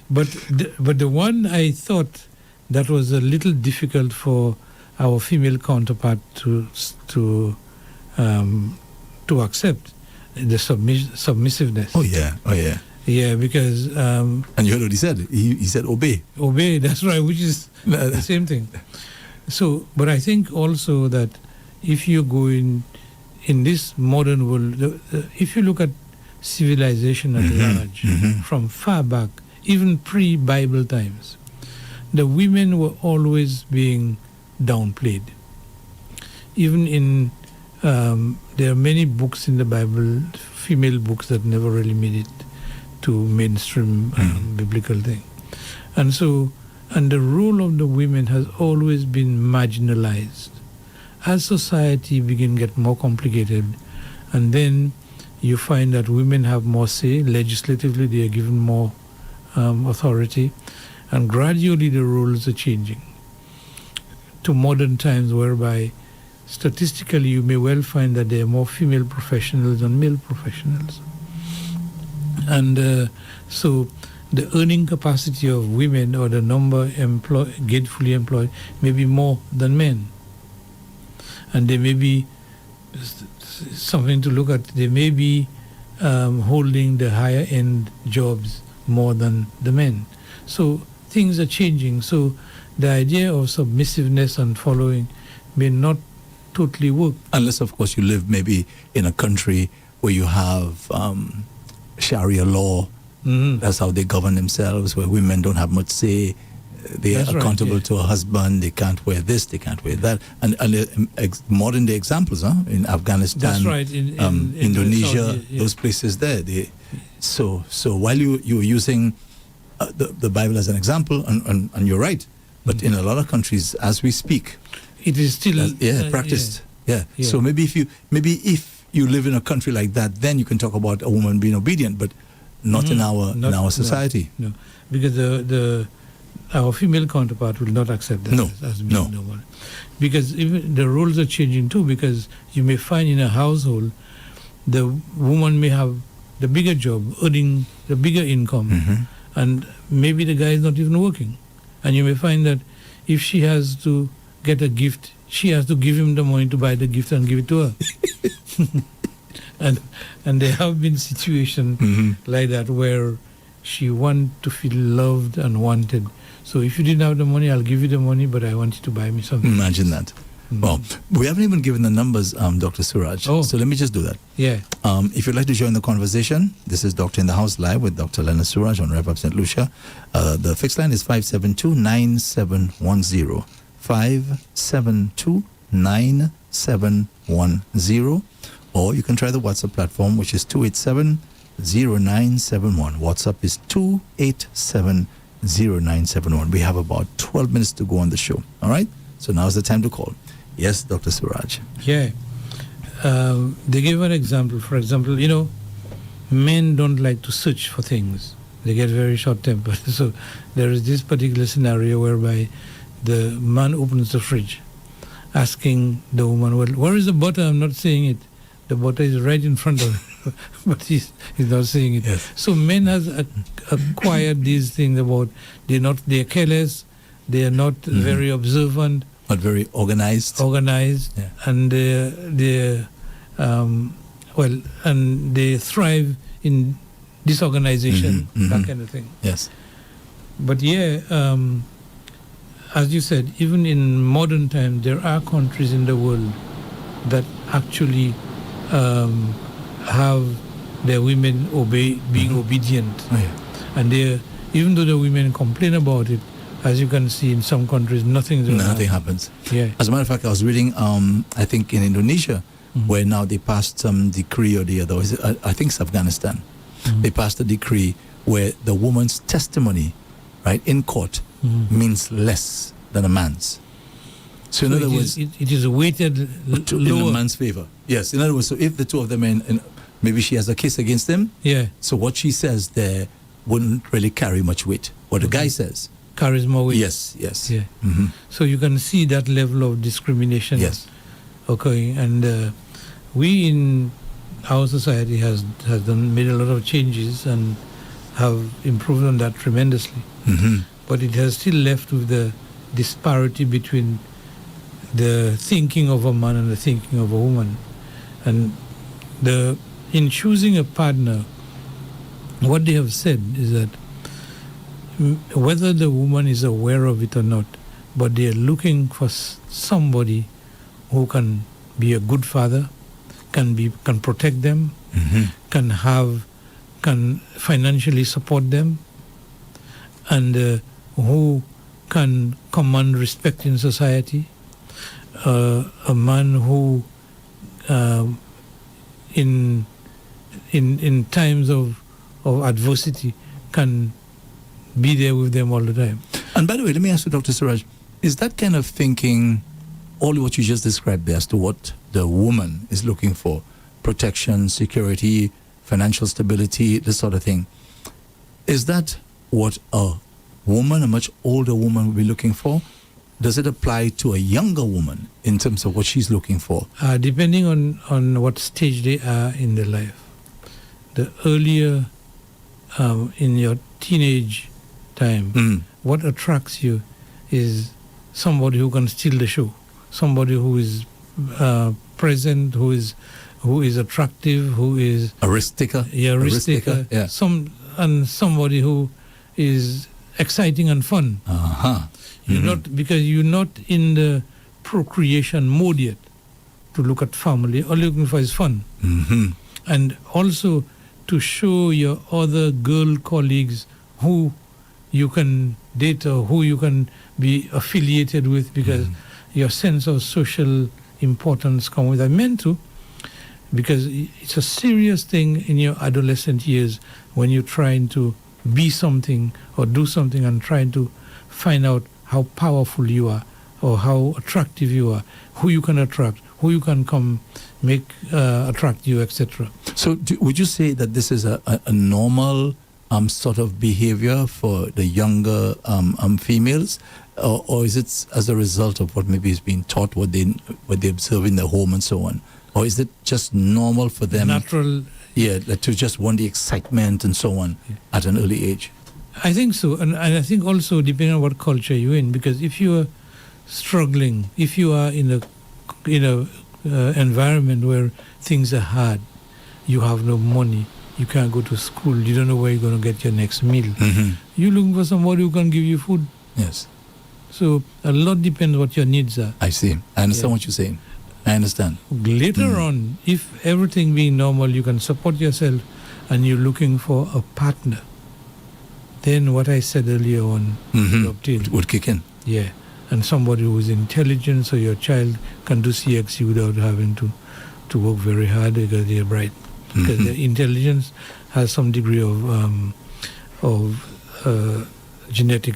But the one I thought that was a little difficult for our female counterpart to accept, the submissiveness. Oh yeah. Yeah, because and you heard what he said. He said obey. Obey. That's right, which is the same thing. So, but I think also that if you go in this modern world, if you look at civilization at large, from far back, even pre-Bible times, the women were always being downplayed. Even in there are many books in the Bible, female books, that never really made it to mainstream biblical thing. And the role of the women has always been marginalized. As society begin to get more complicated, and then you find that women have more say, legislatively they are given more authority, and gradually the roles are changing to modern times, whereby statistically you may well find that there are more female professionals than male professionals. And so the earning capacity of women, or the number gainfully employed, may be more than men. And there may be something to look at. They may be holding the higher end jobs more than the men. So things are changing. So the idea of submissiveness and following may not totally work. Unless, of course, you live maybe in a country where you have Sharia law. That's how they govern themselves, where women don't have much say. They are accountable to a husband. They can't wear this, they can't wear that. And modern day examples, in Afghanistan, that's right. In Indonesia, those places there. So while you're using the Bible as an example, and you're right, but in a lot of countries, as we speak, it is still practiced. Yeah. So maybe if you live in a country like that, then you can talk about a woman being obedient, but not in our society. No, because our female counterpart will not accept that as being normal. Because even the roles are changing too, because you may find in a household, the woman may have the bigger job, earning the bigger income, and maybe the guy is not even working. And you may find that if she has to get a gift, she has to give him the money to buy the gift and give it to her. and there have been situations like that where she wants to feel loved and wanted. So if you didn't have the money, I'll give you the money, but I want you to buy me something. Imagine that. Well, we haven't even given the numbers, Dr. Surage. Oh. So let me just do that. Yeah. If you'd like to join the conversation, this is Doctor in the House live with Dr. Leonard Surage on REV-UP St. Lucia. The fixed line is 572-9710. 572-9710. Or you can try the WhatsApp platform, which is 287-0971. WhatsApp is 287-0971. We have about 12 minutes to go on the show. All right? So now's the time to call. Yes, Dr. Surage. Yeah. They gave an example. For example, men don't like to search for things. They get very short-tempered. So there is this particular scenario whereby the man opens the fridge, asking the woman, well, where is the butter? I'm not seeing it. The butter is right in front of him, but he's not seeing it. Yes. So men has acquired these things about they're careless, they are not very observant, but very organized. Yeah. And and they thrive in disorganization, that kind of thing. Yes. But as you said, even in modern times, there are countries in the world that actually have their women being obedient. Oh, yeah. And even though the women complain about it, as you can see in some countries, nothing happens. Yeah. As a matter of fact, I was reading, I think in Indonesia, where now they passed some decree or the other. I think it's Afghanistan. They passed a decree where the woman's testimony, right, in court means less than a man's. So in other words, it is weighted in a man's favor. Yes. In other words, so if the two of them and maybe she has a case against him, so what she says there wouldn't really carry much weight. What the guy says carries more weight. Yes. Yeah. So you can see that level of discrimination. Yes. Okay, and we in our society has made a lot of changes and have improved on that tremendously. But it has still left with the disparity between the thinking of a man and the thinking of a woman. And in choosing a partner, what they have said is that whether the woman is aware of it or not, but they are looking for somebody who can be a good father, can protect them, can financially support them, and who can command respect in society. A man who, in times of adversity, can be there with them all the time. And by the way, let me ask you, Dr. Surage, is that kind of thinking all what you just described there as to what the woman is looking for, protection, security, financial stability, this sort of thing, is that what a woman, a much older woman, will be looking for? Does it apply to a younger woman in terms of what she's looking for? Depending on what stage they are in their life. The earlier in your teenage time, what attracts you is somebody who can steal the show, somebody who is present, who is attractive, who is a risk taker. Risk taker. Yeah. Somebody who is exciting and fun. Because you're not in the procreation mode yet to look at family. All you're looking for is fun. And also to show your other girl colleagues who you can date or who you can be affiliated with, because your sense of social importance comes with that. Men too, because it's a serious thing in your adolescent years when you're trying to be something or do something and trying to find out how powerful you are or how attractive you are, who you can attract, who you can attract you, etc. So would you say that this is a normal sort of behavior for the younger females, or is it as a result of what maybe is being taught, what they observe in the home and so on? Or is it just normal for them? Natural. Yeah, to just want the excitement and so on at an early age. I think so, and I think also depending on what culture you're in, because if you are struggling, if you are in a environment where things are hard, you have no money, you can't go to school, you don't know where you're going to get your next meal. You're looking for somebody who can give you food. Yes. So a lot depends what your needs are. I see. I understand what you're saying. I understand. Later on, if everything being normal, you can support yourself and you're looking for a partner, then what I said earlier on would kick in. Yeah. And somebody who is intelligent, so your child can do CXC without having to work very hard because they're bright. Because their intelligence has some degree of genetic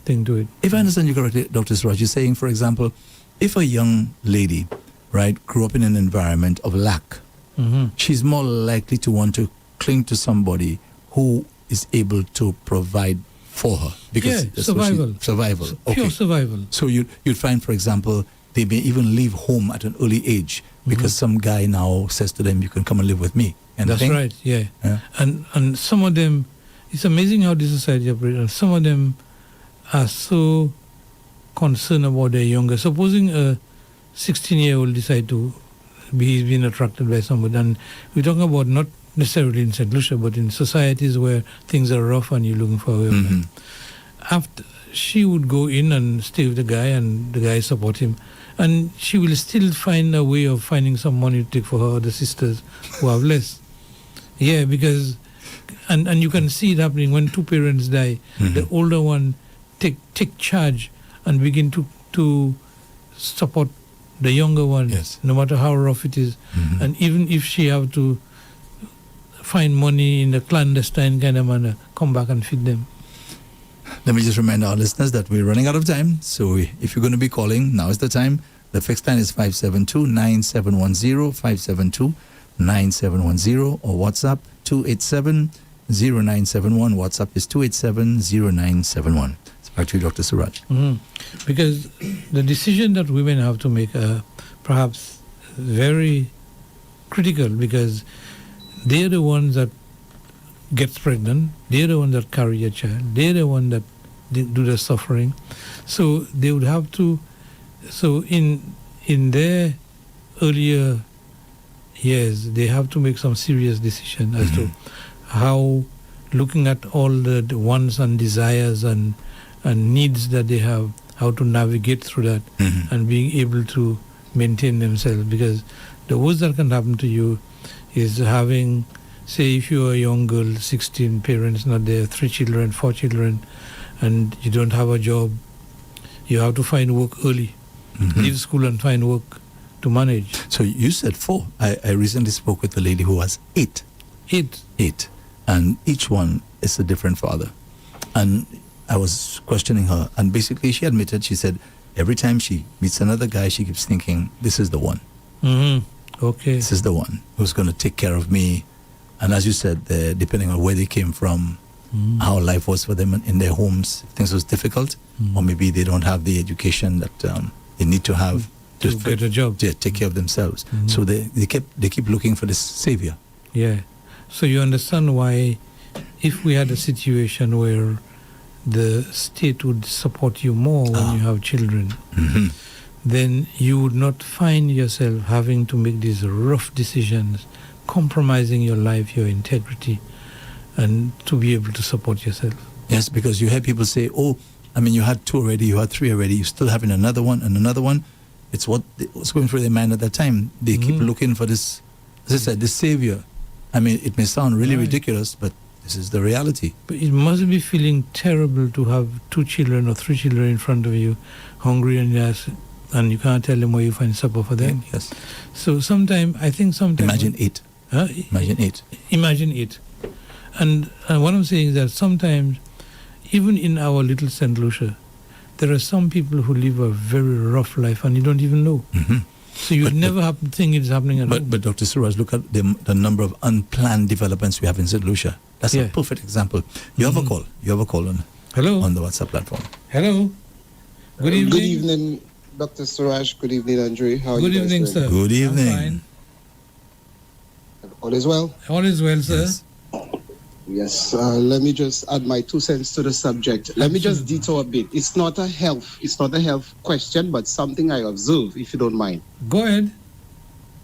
thing to it. If I understand you correctly, Dr. Surage, you're saying, for example, if a young lady, right, grew up in an environment of lack, she's more likely to want to cling to somebody who is able to provide for her. Because survival. Survival. Pure survival. So you'd find, for example, they may even leave home at an early age because some guy now says to them, you can come and live with me. And that's right, yeah. And some of them, it's amazing how this society operates. Some of them are so concerned about their younger. Supposing a 16-year-old decide to he's been attracted by somebody, and we're talking about not necessarily in St. Lucia, but in societies where things are rough and you're looking for a way of life. After, she would go in and stay with the guy, and the guy support him, and she will still find a way of finding some money to take for her other sisters who have less. Yeah, because and you can see it happening when two parents die. The older one take charge and begin to support the younger one, no matter how rough it is. And even if she have to find money in a clandestine kind of manner, come back and feed them. Let me just remind our listeners that we're running out of time. So if you're going to be calling, now is the time. The fixed line is 572-9710, 572-9710, or WhatsApp 287-0971. WhatsApp is 287-0971. It's back to you, Dr. Surage. Because the decision that women have to make are perhaps very critical, because they're the ones that gets pregnant, they're the ones that carry a child, they're the ones that do the suffering. So they would have to, so in their earlier years, they have to make some serious decision as to how, looking at all the wants and desires and needs that they have, how to navigate through that and being able to maintain themselves. Because the worst that can happen to you is having, say, if you're a young girl, 16, parents not there, 3 children, 4 children, and you don't have a job, you have to find work early. Leave school and find work to manage. So you said 4. I recently spoke with a lady who has 8. 8. And each one is a different father. And I was questioning her, and basically she admitted, she said, every time she meets another guy, she keeps thinking, this is the one. Okay. This is the one who's going to take care of me. And as you said, depending on where they came from, how life was for them in their homes, if things was difficult, or maybe they don't have the education that they need to have to get a job, to take care of themselves. So they keep looking for this savior. Yeah. So you understand why, if we had a situation where the state would support you more when you have children, then you would not find yourself having to make these rough decisions, compromising your life, your integrity, and to be able to support yourself. Yes, because you hear people say, oh, I mean, you had 2 already, you had 3 already, you're still having another one and another one. It's what's going through their mind at that time. They keep looking for this, as I said, this savior. I mean, it may sound really ridiculous, but this is the reality. But it must be feeling terrible to have 2 children or 3 children in front of you, hungry, and you can't tell them where you find supper for them. Yes. So sometimes, Imagine 8. Imagine 8. Imagine 8. And what I'm saying is that sometimes, even in our little St. Lucia, there are some people who live a very rough life and you don't even know. So you never think it's happening at home. But Dr. Surage, look at the number of unplanned developments we have in St. Lucia. That's a perfect example. You have a call. You have a call on the WhatsApp platform. Hello. Good evening. Good evening, Dr. Surage. Good evening, Andre. How are you? Good evening, sir. Good evening. I'm fine. All is well? All is well, sir. Yes. Let me just add my 2 cents to the subject. Let me just detour a bit. It's not a health question, but something I observe, if you don't mind. Go ahead.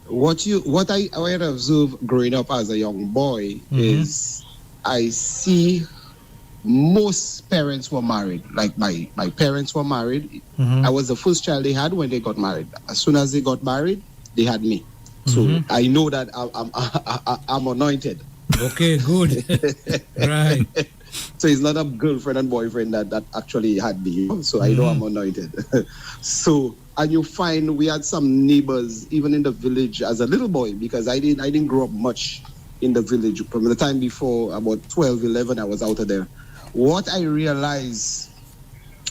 What I observe growing up as a young boy is I see most parents were married. Like my parents were married. I was the first child they had when they got married. As soon as they got married, they had me. So I know that I'm anointed. Okay, good. Right. So it's not a girlfriend and boyfriend that actually had me. So I know I'm anointed. So, and you find we had some neighbors, even in the village as a little boy, because I didn't grow up much in the village. From the time before, about 12, 11, I was out of there. What I realized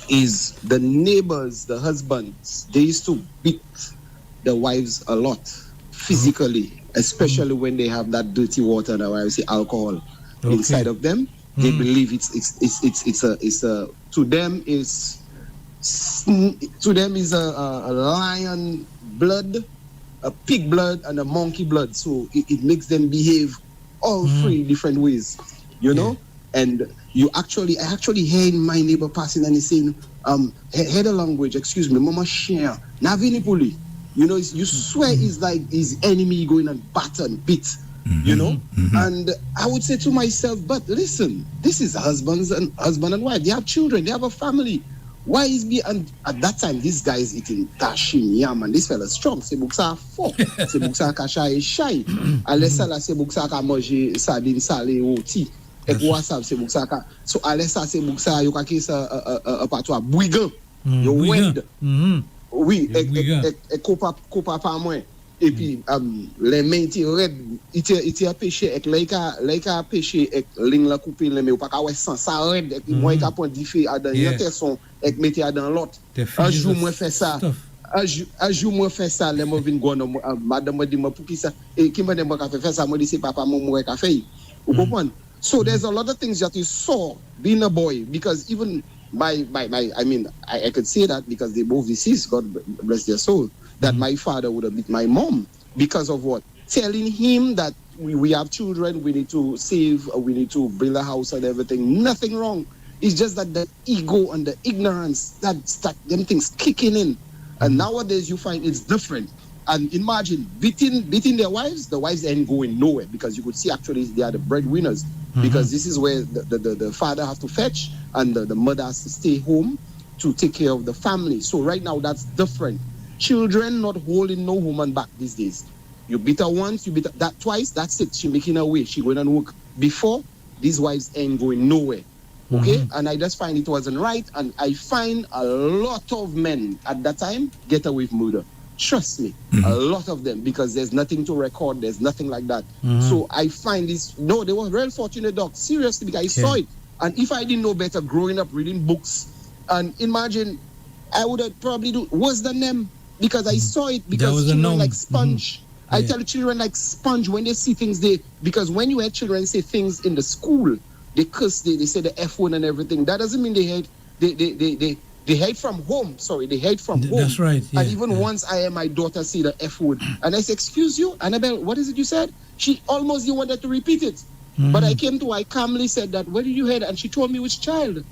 is the neighbors, the husbands, they used to beat the wives a lot, physically, especially when they have that dirty water, now I say alcohol, inside of them. They believe it's to them is a lion blood, a pig blood, and a monkey blood. So it makes them behave all three different ways, you know. And I actually heard my neighbor passing and he's saying, head a language, excuse me, mama share, navini puli. You know, you swear he's like his enemy going and batter and beat, you know? And I would say to myself, but listen, this is husband and wife. They have children, they have a family. Why is me? And at that time, this guy is eating tashim, yam, and this fella's strong. Se buksa fo, se buksa kasha e shy. Alessa la se buksa ka manger sardine salé roti. Ek WhatsApp se buksa ka. So alessa se buksa yo ka kisa a patwa bouigan. Yo wed. Oui, ek kopa pa mwen. Et puis, les mains ti red, iti a pêché ek laika pêché ek ling la couper le mais ou pas ka wè sans ça red ek moi ka point diffé à dans yon tesson ek mette à dans l'autre. Un jour moi fait ça. Un jour moi fait ça, les moi vinn gon madame me dit moi pour qui ça et qui me dit moi ka fait ça, moi dit c'est papa moi ka fait. Vous comprenez? So there's a lot of things that you saw being a boy because even I mean I could say that because they both deceased, God bless their soul. That my father would have beat my mom because of what? Telling him that we have children, we need to save, we need to build a house and everything. Nothing wrong. It's just that the ego and the ignorance that them things kicking in. And nowadays you find it's different. And imagine beating their wives, the wives ain't going nowhere because you could see actually they are the breadwinners because this is where the father has to fetch and the mother has to stay home to take care of the family. So right now that's different. Children not holding no woman back these days. You beat her once, you beat her that twice, that's it. She making her way. She going and work. Before, these wives ain't going nowhere. Okay? And I just find it wasn't right. And I find a lot of men at that time get away with murder. Trust me. A lot of them. Because there's nothing to record. There's nothing like that. So I find this. No, they were very fortunate, doc. Seriously, because I saw it. And if I didn't know better growing up reading books, and imagine, I would have probably do worse than them. Because I saw it, because children like sponge. I tell children like sponge when they see things, because when you hear children say things in the school, they curse, they say the F word and everything. That doesn't mean they hate, they hate from home. Sorry, they hate from home. That's right. Yeah, and even once I heard my daughter say the F word, and I said, excuse you, Annabelle, what is it you said? She almost you wanted to repeat it. But I calmly said that, where did you hear that? And she told me which child.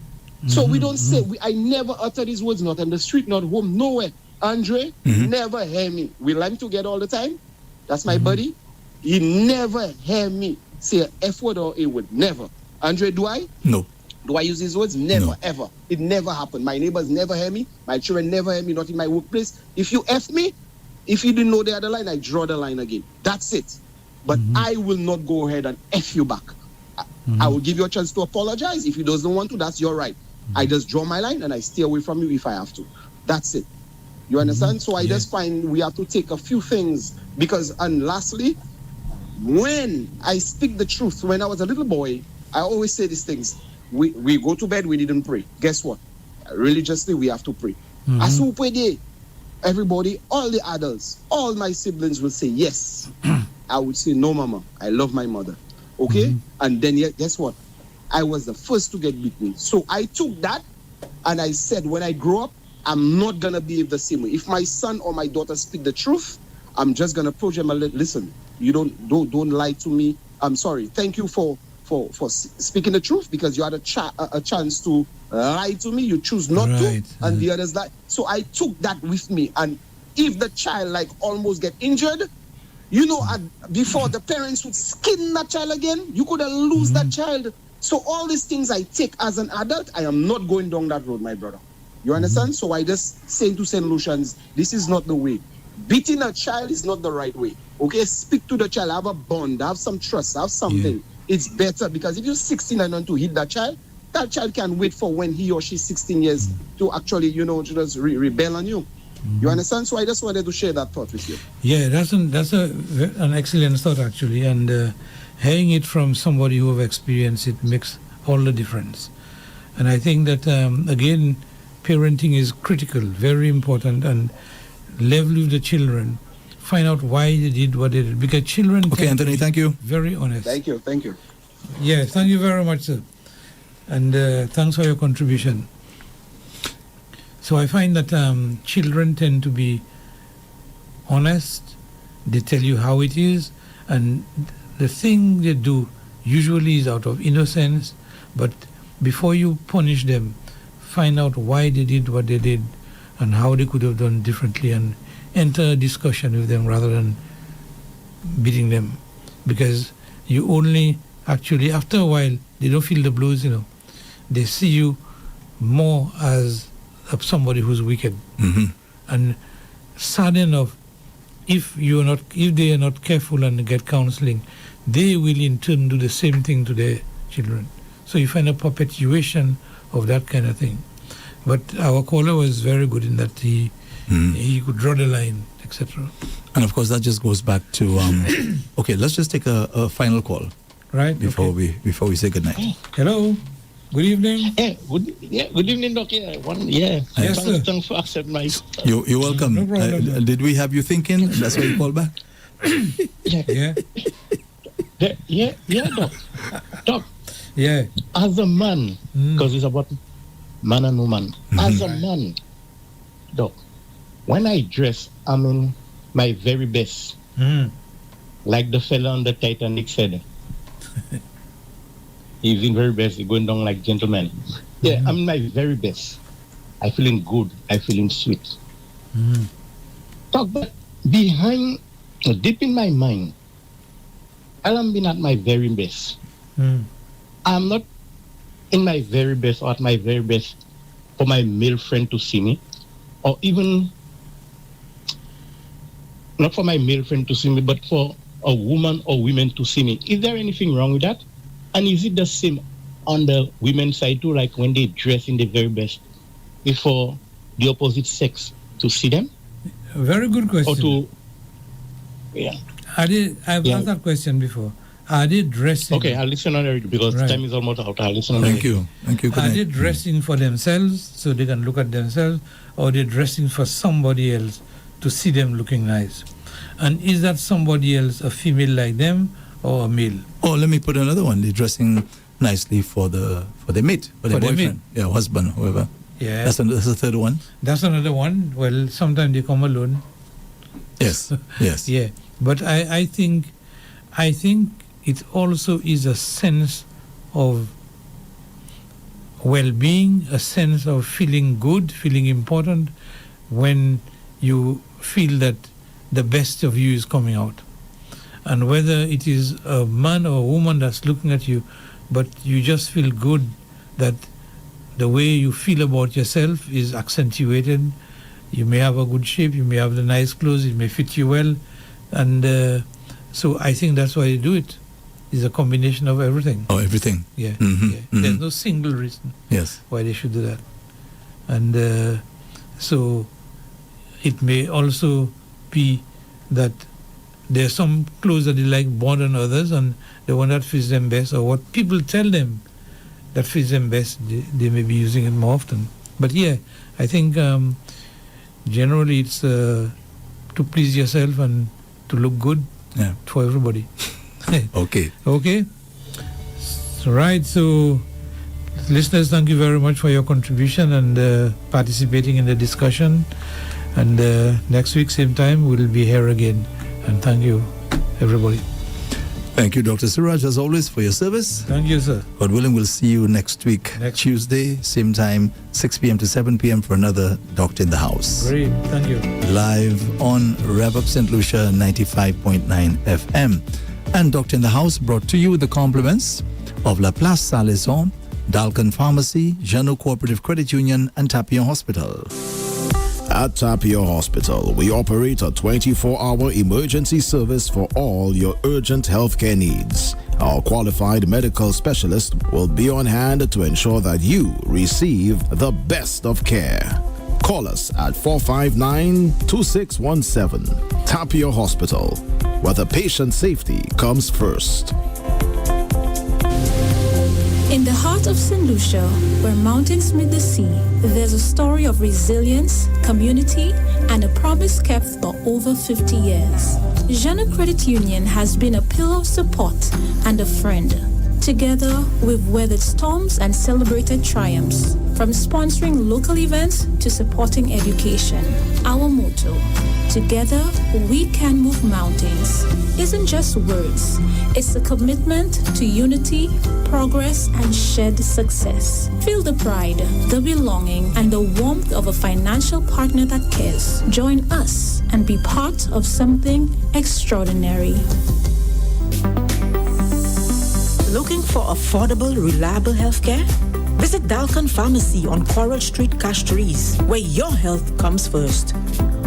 So we don't say, I never utter these words, not on the street, not home, nowhere. Andre never hear me. We like together all the time. That's my buddy. He never hear me say an F word or A word. Never. Andre, do I? No. Do I use these words? Never, ever. It never happened. My neighbors never hear me. My children never hear me, not in my workplace. If you F me, if you didn't know the other line, I draw the line again. That's it. But I will not go ahead and F you back. I will give you a chance to apologize. If you doesn't want to, that's your right. I just draw my line and I stay away from you if I have to. That's it. You understand? So I just find we have to take a few things because, and lastly, when I speak the truth, when I was a little boy, I always say these things. We go to bed, we didn't pray. Guess what? Religiously, we have to pray. everybody, all the adults, all my siblings will say yes. I would say, no, mama, I love my mother. Okay? And then, guess what? I was the first to get beaten. So I took that and I said, when I grow up, I'm not going to behave the same way. If my son or my daughter speak the truth, I'm just going to approach them and listen, you don't lie to me. I'm sorry. Thank you for speaking the truth, because you had a chance to lie to me. You choose not to, and the others lie. So I took that with me. And if the child like almost get injured, you know, before the parents would skin that child again, you could have lose that child. So all these things I take as an adult, I am not going down that road, my brother. You understand? So I just say to St. Lucians, this is not the way. Beating a child is not the right way. Okay, speak to the child, have a bond, have some trust, have something. It's better, because if you're 16 and want to hit that child can wait for when he or she's 16 years to actually, you know, just rebel on you. You understand? So I just wanted to share that thought with you. Yeah, that's an excellent thought, actually. And hearing it from somebody who have experienced it makes all the difference. And I think that, again, parenting is critical, very important, and level with the children. Find out why they did what they did. Because children... Okay, Anthony, thank you. Very honest. Thank you. Yeah, thank you very much, sir. And thanks for your contribution. So I find that children tend to be honest. They tell you how it is. And the thing they do usually is out of innocence. But before you punish them, find out why they did what they did and how they could have done differently, and enter a discussion with them rather than beating them. Because you only actually, after a while, they don't feel the blues, you know. They see you more as somebody who's wicked. And sad enough, if they are not careful and get counseling, they will in turn do the same thing to their children. So you find a perpetuation of that kind of thing. But our caller was very good in that he could draw the line, etc. And of course, that just goes back to okay. Let's just take a final call, right? Before we say goodnight. Hello, good evening. Good evening, Doctor. Yes, sir. Thanks for accepting my. You're welcome. No problem. Did we have you thinking? That's why you called back. Doc. Yeah. As a man, because it's about man and woman. As a man, Doc, when I dress, I'm in my very best. Like the fella on the Titanic said. He's in very best, he's going down like gentleman. Yeah, I'm in my very best. I feeling good, I feeling sweet. Talk, but behind, deep in my mind, I am being at my very best. I'm not in my very best or at my very best for my male friend to see me, or even not for my male friend to see me, but for a woman or women to see me. Is there anything wrong with that? And is it the same on the women's side too, like when they dress in the very best, is for the opposite sex to see them? Very good question. Or to, I've asked that question before. Are they dressing? Okay, I'll listen on it because time is almost out. I'll listen on it. Thank you. Are they dressing for themselves so they can look at themselves, or they're dressing for somebody else to see them looking nice? And is that somebody else a female like them or a male? Oh, let me put another one. They're dressing nicely for their mate, for their boyfriend, husband, whoever. Yeah. That's the third one. That's another one. Well, sometimes they come alone. Yes. Yeah. But I think it also is a sense of well-being, a sense of feeling good, feeling important, when you feel that the best of you is coming out. And whether it is a man or a woman that's looking at you, but you just feel good that the way you feel about yourself is accentuated. You may have a good shape, you may have the nice clothes, it may fit you well. And so I think that's why they do it. It's a combination of everything. Oh, everything. Yeah. Mm-hmm. Yeah. There's no single reason why they should do that. And so it may also be that there are some clothes that they like more than others, and the one that fits them best, or what people tell them that fits them best, they may be using it more often. But yeah, I think generally it's to please yourself and to look good for everybody. Okay. Okay. Right. So, listeners, thank you very much for your contribution and participating in the discussion. And next week, same time, we'll be here again. And thank you, everybody. Thank you, Dr. Surage, as always, for your service. Thank you, sir. God willing, we'll see you next week, Tuesday, same time, 6 p.m. to 7 p.m. for another Doctor in the House. Great. Thank you. Live on REV-UP St. Lucia 95.9 FM. And Doctor in the House brought to you with the compliments of La Place Salaison, Dalcan Pharmacy, Jano Cooperative Credit Union, and Tapia Hospital. At Tapia Hospital, we operate a 24-hour emergency service for all your urgent healthcare needs. Our qualified medical specialist will be on hand to ensure that you receive the best of care. Call us at 459-2617. Tapia Hospital, where the patient's safety comes first. In the heart of St. Lucia, where mountains meet the sea, there's a story of resilience, community, and a promise kept for over 50 years. Jana Credit Union has been a pillar of support and a friend. Together, we've weathered storms and celebrated triumphs, from sponsoring local events to supporting education. Our motto, together we can move mountains, isn't just words. It's a commitment to unity, progress, and shared success. Feel the pride, the belonging, and the warmth of a financial partner that cares. Join us and be part of something extraordinary. Looking for affordable, reliable healthcare? Visit Dalcan Pharmacy on Coral Street, Castries, where your health comes first.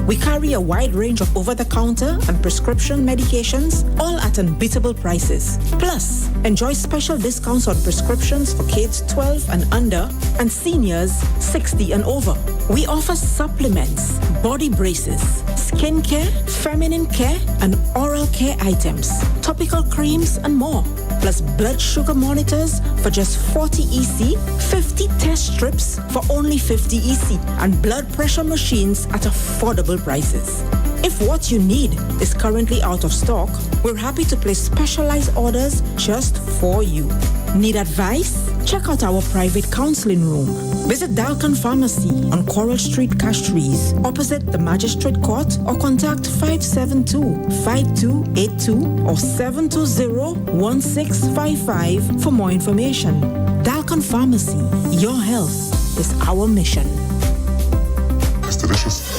We carry a wide range of over-the-counter and prescription medications, all at unbeatable prices. Plus, enjoy special discounts on prescriptions for kids 12 and under and seniors 60 and over. We offer supplements, body braces, skincare, feminine care, and oral care items, topical creams, and more. Plus blood sugar monitors for just 40 EC, 50 test strips for only 50 EC, and blood pressure machines at affordable prices. If what you need is currently out of stock, we're happy to place specialized orders just for you. Need advice? Check out our private counseling room. Visit Dalcan Pharmacy on Coral Street, Castries, opposite the Magistrate Court, or contact 572-5282 or 720-1655 for more information. Dalcan Pharmacy, your health is our mission. It's delicious.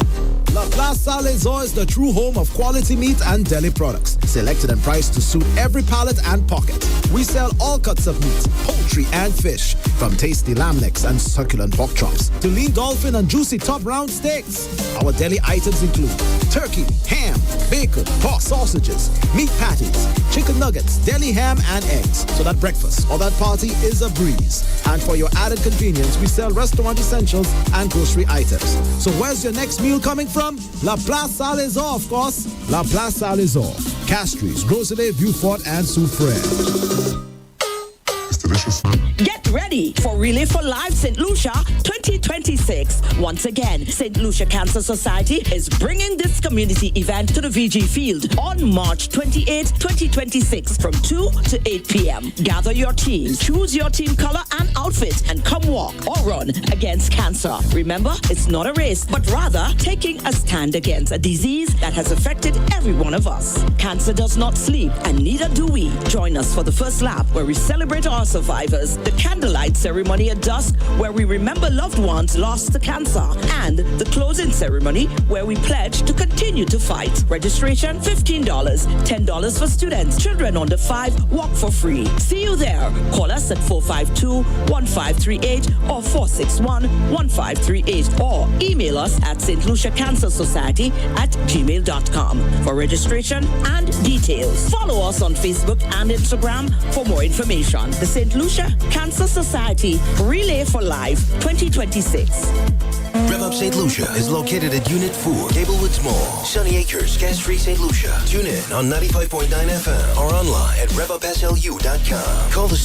La Place Salaison is the true home of quality meat and deli products, selected and priced to suit every palate and pocket. We sell all cuts of meat, poultry and fish, from tasty lamb necks and succulent pork chops to lean dolphin and juicy top round steaks. Our deli items include turkey, ham, bacon, pork sausages, meat patties, chicken nuggets, deli ham and eggs, so that breakfast or that party is a breeze. And for your added convenience, we sell restaurant essentials and grocery items. So where's your next meal coming from? La Place Salaison, of course. La Place Salaison, Castries, Rosalie, Beaufort, and Soufrière. It's delicious. Get ready for Relay for Life St. Lucia 2026. Once again, St. Lucia Cancer Society is bringing this community event to the VG Field on March 28, 2026 from 2 to 8 p.m. Gather your team, choose your team color and outfit, and come walk or run against cancer. Remember, it's not a race, but rather taking a stand against a disease that has affected every one of us. Cancer does not sleep, and neither do we. Join us for the first lap, where we celebrate our survivors, the candlelight ceremony at dusk, where we remember loved ones lost to cancer, and the closing ceremony, where we pledge to continue to fight. Registration $15, $10 for students. Children under 5 walk for free. See you there. Call us at 452-1538 or 461-1538, or email us at stluciacancersociety@gmail.com for registration and details. Follow us on Facebook and Instagram for more information. The St. Lucia Cancer Society Relay for Life 2026. REV-UP St. Lucia is located at Unit 4, Gablewoods Mall, Sunny Acres, Castries, St. Lucia. Tune in on 95.9 FM or online at revupslu.com. Call the